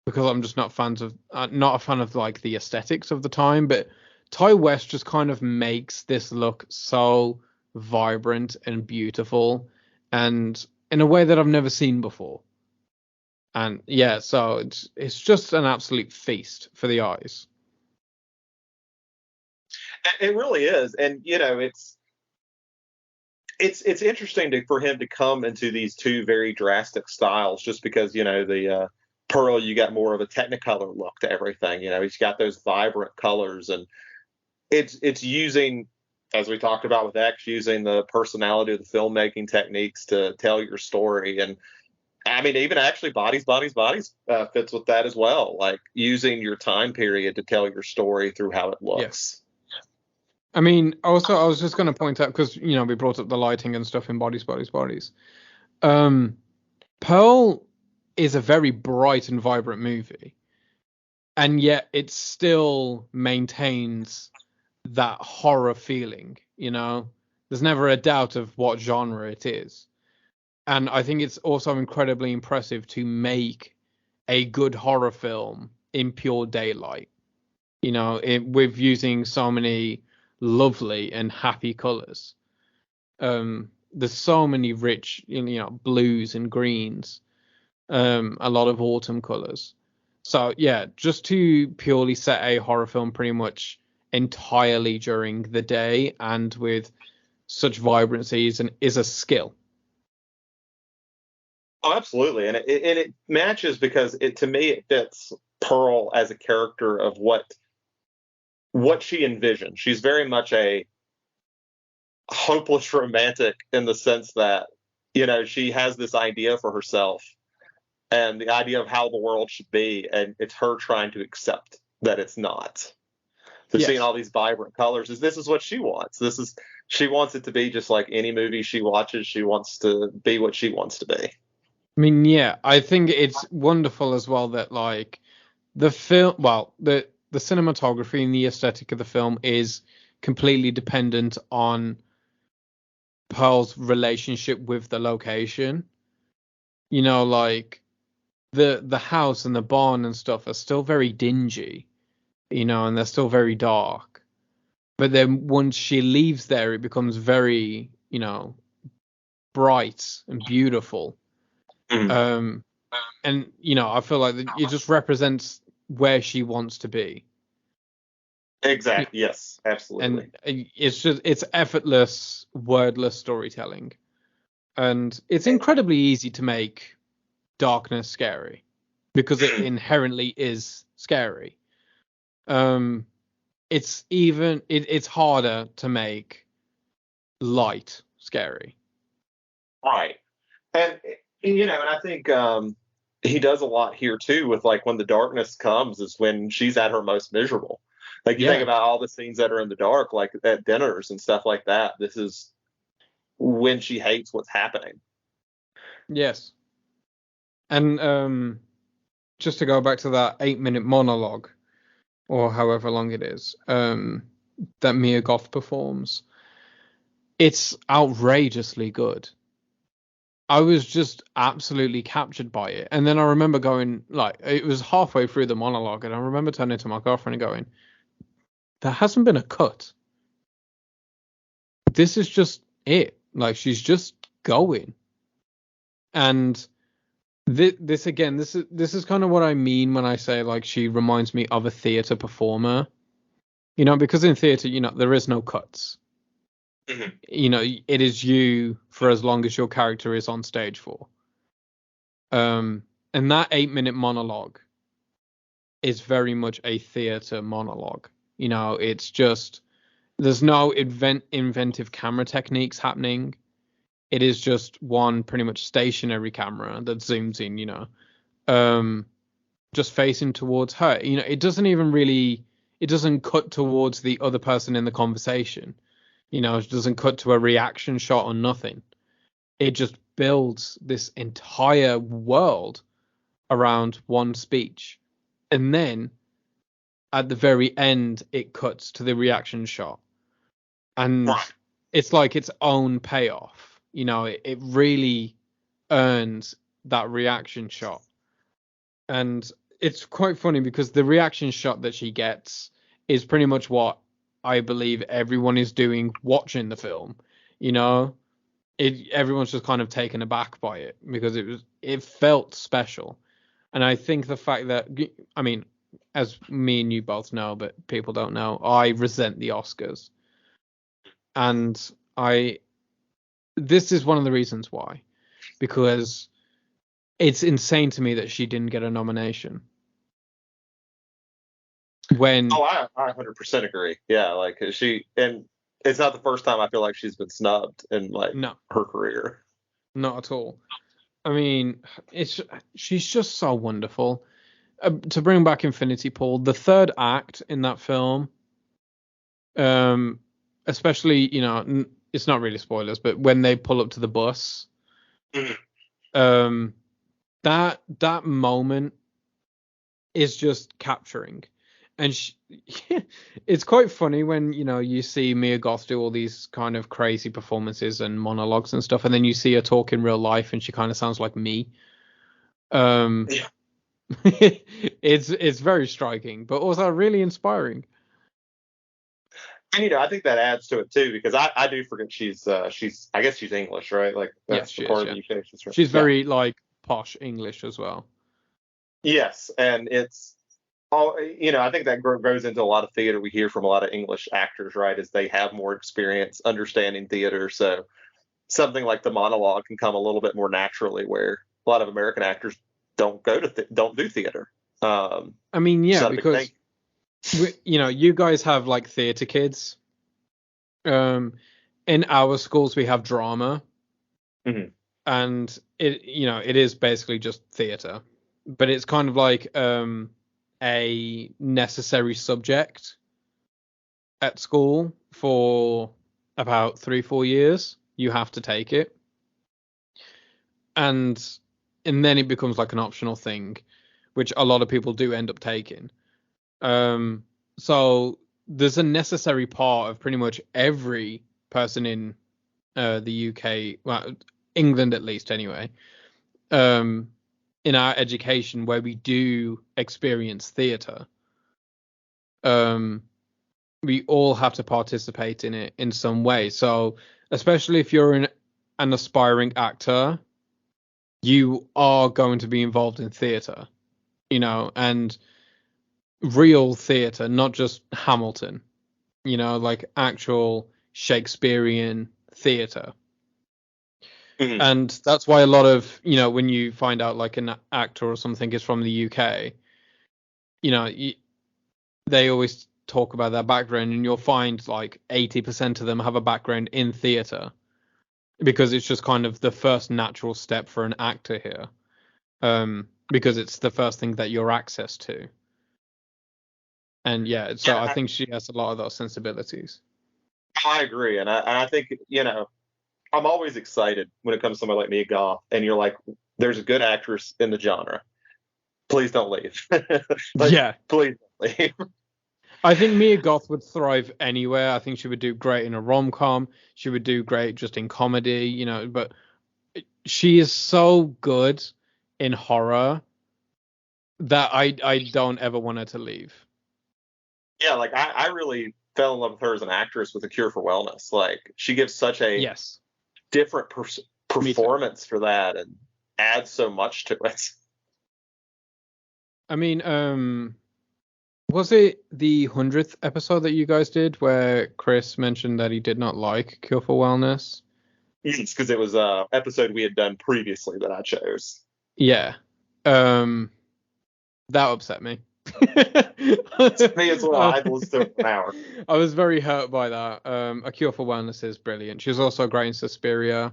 because I'm just not a fan of like the aesthetics of the time. But Ty West just kind of makes this look so vibrant and beautiful, and in a way that I've never seen before. And yeah, so it's just an absolute feast for the eyes. It really is, and it's interesting for him to come into these two very drastic styles, just because the Pearl, you got more of a Technicolor look to everything. He's got those vibrant colors, and it's using, as we talked about with X, using the personality of the filmmaking techniques to tell your story. And I mean, even actually, Bodies fits with that as well. Like using your time period to tell your story through how it Yes. looks. I mean, also, I was just going to point out because we brought up the lighting and stuff in Bodies. Um, Pearl is a very bright and vibrant movie, and yet it still maintains that horror feeling. There's never a doubt of what genre it is, and I think it's also incredibly impressive to make a good horror film in pure daylight. With using so many lovely and happy colors. There's so many rich, blues and greens, a lot of autumn colors. So yeah, just to purely set a horror film pretty much entirely during the day and with such vibrancies and is a skill. Oh, absolutely, and it matches because to me it fits Pearl as a character of what she envisioned. She's very much a hopeless romantic in the sense that she has this idea for herself and the idea of how the world should be, and it's her trying to accept that it's not. So seeing Yes. all these vibrant colors this is what she wants. She wants it to be just like any movie she watches. She wants to be what she wants to be. I mean, yeah, I think it's wonderful as well that like the film, well, the cinematography and the aesthetic of the film is completely dependent on Pearl's relationship with the location. Like the house and the barn and stuff are still very dingy, and they're still very dark. But then once she leaves there, it becomes very, bright and beautiful. Mm. Um, and I feel like it just represents where she wants to be. Exactly. Yes, absolutely. And it's effortless, wordless storytelling, and it's incredibly easy to make darkness scary because it inherently is scary. Um, it's harder to make light scary. Right. And and I think he does a lot here too with like when the darkness comes is when she's at her most miserable. Like you think Yeah. about all the scenes that are in the dark, like at dinners and stuff like that. This is when she hates what's happening. Yes. And just to go back to that 8-minute monologue or however long it is, that Mia Goth performs, it's outrageously good. I was just absolutely captured by it. And then I remember going, like, it was halfway through the monologue, and I remember turning to my girlfriend and going, there hasn't been a cut. This is just it. Like, she's just going. And this again, this is kind of what I mean when I say, like, she reminds me of a theater performer. Because in theater, there is no cuts. Mhm. It is you for as long as your character is on stage for. And that 8-minute monologue is very much a theater monologue. It's just there's no inventive camera techniques happening. It is just one pretty much stationary camera that zooms in, just facing towards her. It doesn't cut towards the other person in the conversation. It doesn't cut to a reaction shot or nothing. It just builds this entire world around one speech. And then at the very end, it cuts to the reaction shot. And it's like its own payoff. It really earns that reaction shot. And it's quite funny because the reaction shot that she gets is pretty much what I believe everyone is doing watching the film. Everyone's just kind of taken aback by it because it felt special. And I think the fact that, I mean, as me and you both know, but people don't know, I resent the Oscars. And this is one of the reasons why, because it's insane to me that she didn't get a nomination. I 100% agree. Yeah, like and it's not the first time I feel like she's been snubbed in like No, her career. not at all. I mean, she's just so wonderful. To bring back Infinity Pool, the third act in that film, especially it's not really spoilers, but when they pull up to the bus, that moment is just capturing. And it's quite funny when you see Mia Goth do all these kind of crazy performances and monologues and stuff, and then you see her talk in real life, and she kind of sounds like me. Yeah. It's very striking, but also really inspiring. And I think that adds to it too, because I do forget she's I guess she's English, right? Like Yes, that's she the part is. of Yeah. the UK she's from. She's Yeah. very like posh English as well. Yes, and it's all I think that goes into a lot of theater we hear from a lot of English actors, right? Is they have more experience understanding theater, so something like the monologue can come a little bit more naturally, where a lot of American actors don't don't do theater. I mean, yeah, because you guys have like theater kids. In our schools we have drama, and it is basically just theater, but it's kind of like a necessary subject at school for about 3-4 years. You have to take it, and then it becomes like an optional thing, which a lot of people do end up taking. So there's a necessary part of pretty much every person in the UK, well, England at least anyway, in our education where we do experience theatre. We all have to participate in it in some way. So especially if you're an aspiring actor, you are going to be involved in theatre, and real theatre, not just Hamilton, like actual Shakespearean theatre. And that's why a lot of, when you find out like an actor or something is from the UK, they always talk about their background, and you'll find like 80% of them have a background in theatre, because it's just kind of the first natural step for an actor here, because it's the first thing that you're access to. And yeah, so I think she has a lot of those sensibilities. I agree, and I think I'm always excited when it comes to somebody like Mia Goth, and you're like, there's a good actress in the genre. Please don't leave. Yeah, please don't leave. I think Mia Goth would thrive anywhere. I think she would do great in a rom-com. She would do great just in comedy, but she is so good in horror that I don't ever want her to leave. Yeah, like I really fell in love with her as an actress with A Cure for Wellness. Like she gives such a Yes, different me too. performance for that and adds so much to it. I mean, was it the 100th episode that you guys did where Chris mentioned that he did not like Cure for Wellness? Yes, because it was a episode we had done previously that I chose. Yeah. Um, that upset me. Me as well. I had to listen to it for an hour. I was very hurt by that. A Cure for Wellness is brilliant. She was also great in Suspiria,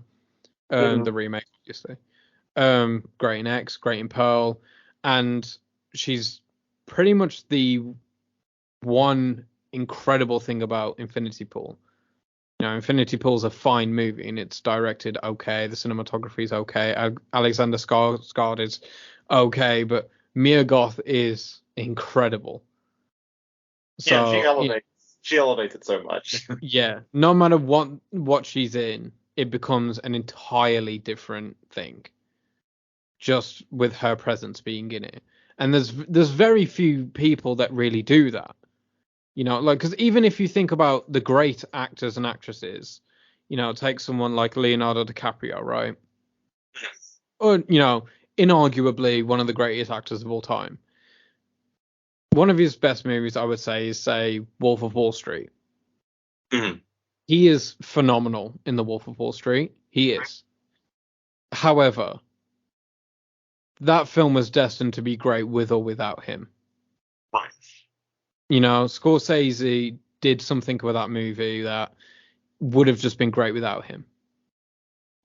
Mhm. the remake, obviously. Great in X, great in Pearl, and she's pretty much the one incredible thing about Infinity Pool. You know, Infinity Pool's a fine movie and it's directed okay. The cinematography is okay. Alexander Skarsgård is okay, but Mia Goth is incredible. Yeah, So she elevates it so much. yeah, no matter what she's in, it becomes an entirely different thing just with her presence being in it. And there's very few people that really do that. You know, like because even if you think about the great actors and actresses, you know, take someone like Leonardo DiCaprio, right? Or you know, inarguably one of the greatest actors of all time. One of his best movies, I would say, is say Wolf of Wall Street. Mhm. He is phenomenal in The Wolf of Wall Street. He is. However, that film was destined to be great with or without him. Fine. You know, Scorsese did something with that movie that would have just been great without him.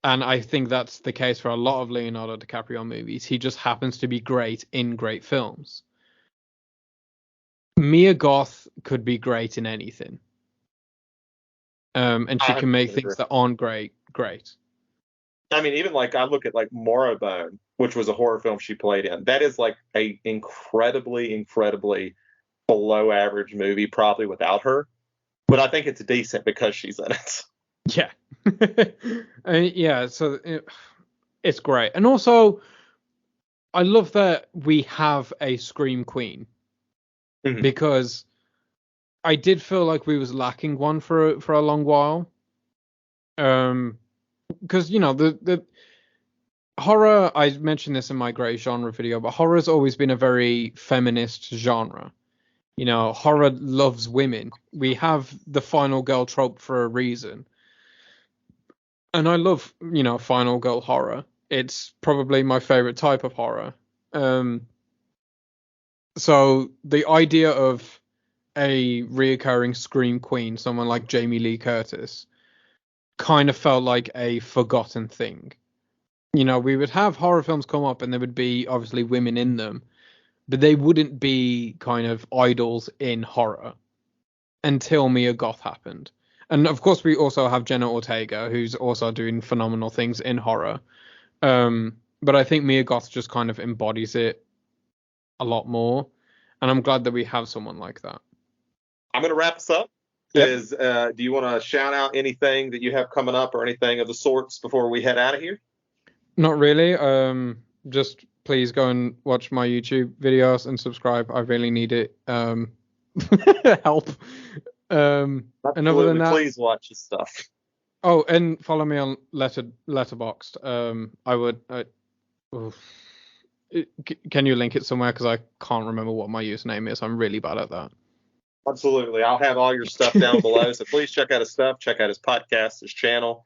And I think that's the case for a lot of Leonardo DiCaprio movies. He just happens to be great in great films. Mia Goth could be great in anything. And she I can make agree. things that aren't great, great. I mean, even like I look at like Morrowbone, which was a horror film she played in. That is like a incredibly below average movie, probably without her. But I think it's decent because she's in it. Yeah. Yeah, so it's great. And also, I love that we have a Scream Queen Mhm. because I did feel like we was lacking one for a long while. Because you know the horror, I mentioned this in my great genre video, but horror has always been a very feminist genre. You know, horror loves women. We have the final girl trope for a reason. And I love, you know, final girl horror. It's probably my favorite type of horror. Um, so the idea of a reoccurring scream queen, someone like Jamie Lee Curtis, kind of felt like a forgotten thing. You know, we would have horror films come up and there would be obviously women in them, but they wouldn't be kind of idols in horror until Mia Goth happened. And of course, we also have Jenna Ortega, who's also doing phenomenal things in horror. But I think Mia Goth just kind of embodies it a lot more, and I'm glad that we have someone like that. I'm going to wrap this up. Yep. Do you want to shout out anything that you have coming up or anything of the sorts before we head out of here? Not really. Just please go and watch my YouTube videos and subscribe. I really need it. Help. And other than Absolutely. that, Please watch this stuff. oh, and follow me on Letterboxd. I would. Oof. Can you link it somewhere? Because I can't remember what my username is. I'm really bad at that. Absolutely. I'll have all your stuff down below. So please check out his stuff. Check out his podcast, his channel.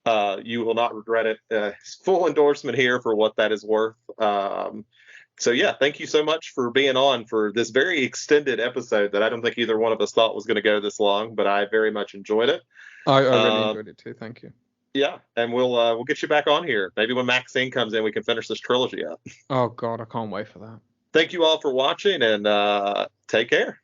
You will not regret it. His full endorsement here for what that is worth. So yeah, thank you so much for being on for this very extended episode that I don't think either one of us thought was going to go this long, but I very much enjoyed it. I really Um, enjoyed it too. Thank you. yeah, and we'll get you back on here. Maybe when Maxine comes in, we can finish this trilogy up. Oh God, I can't wait for that. Thank you all for watching, and take care.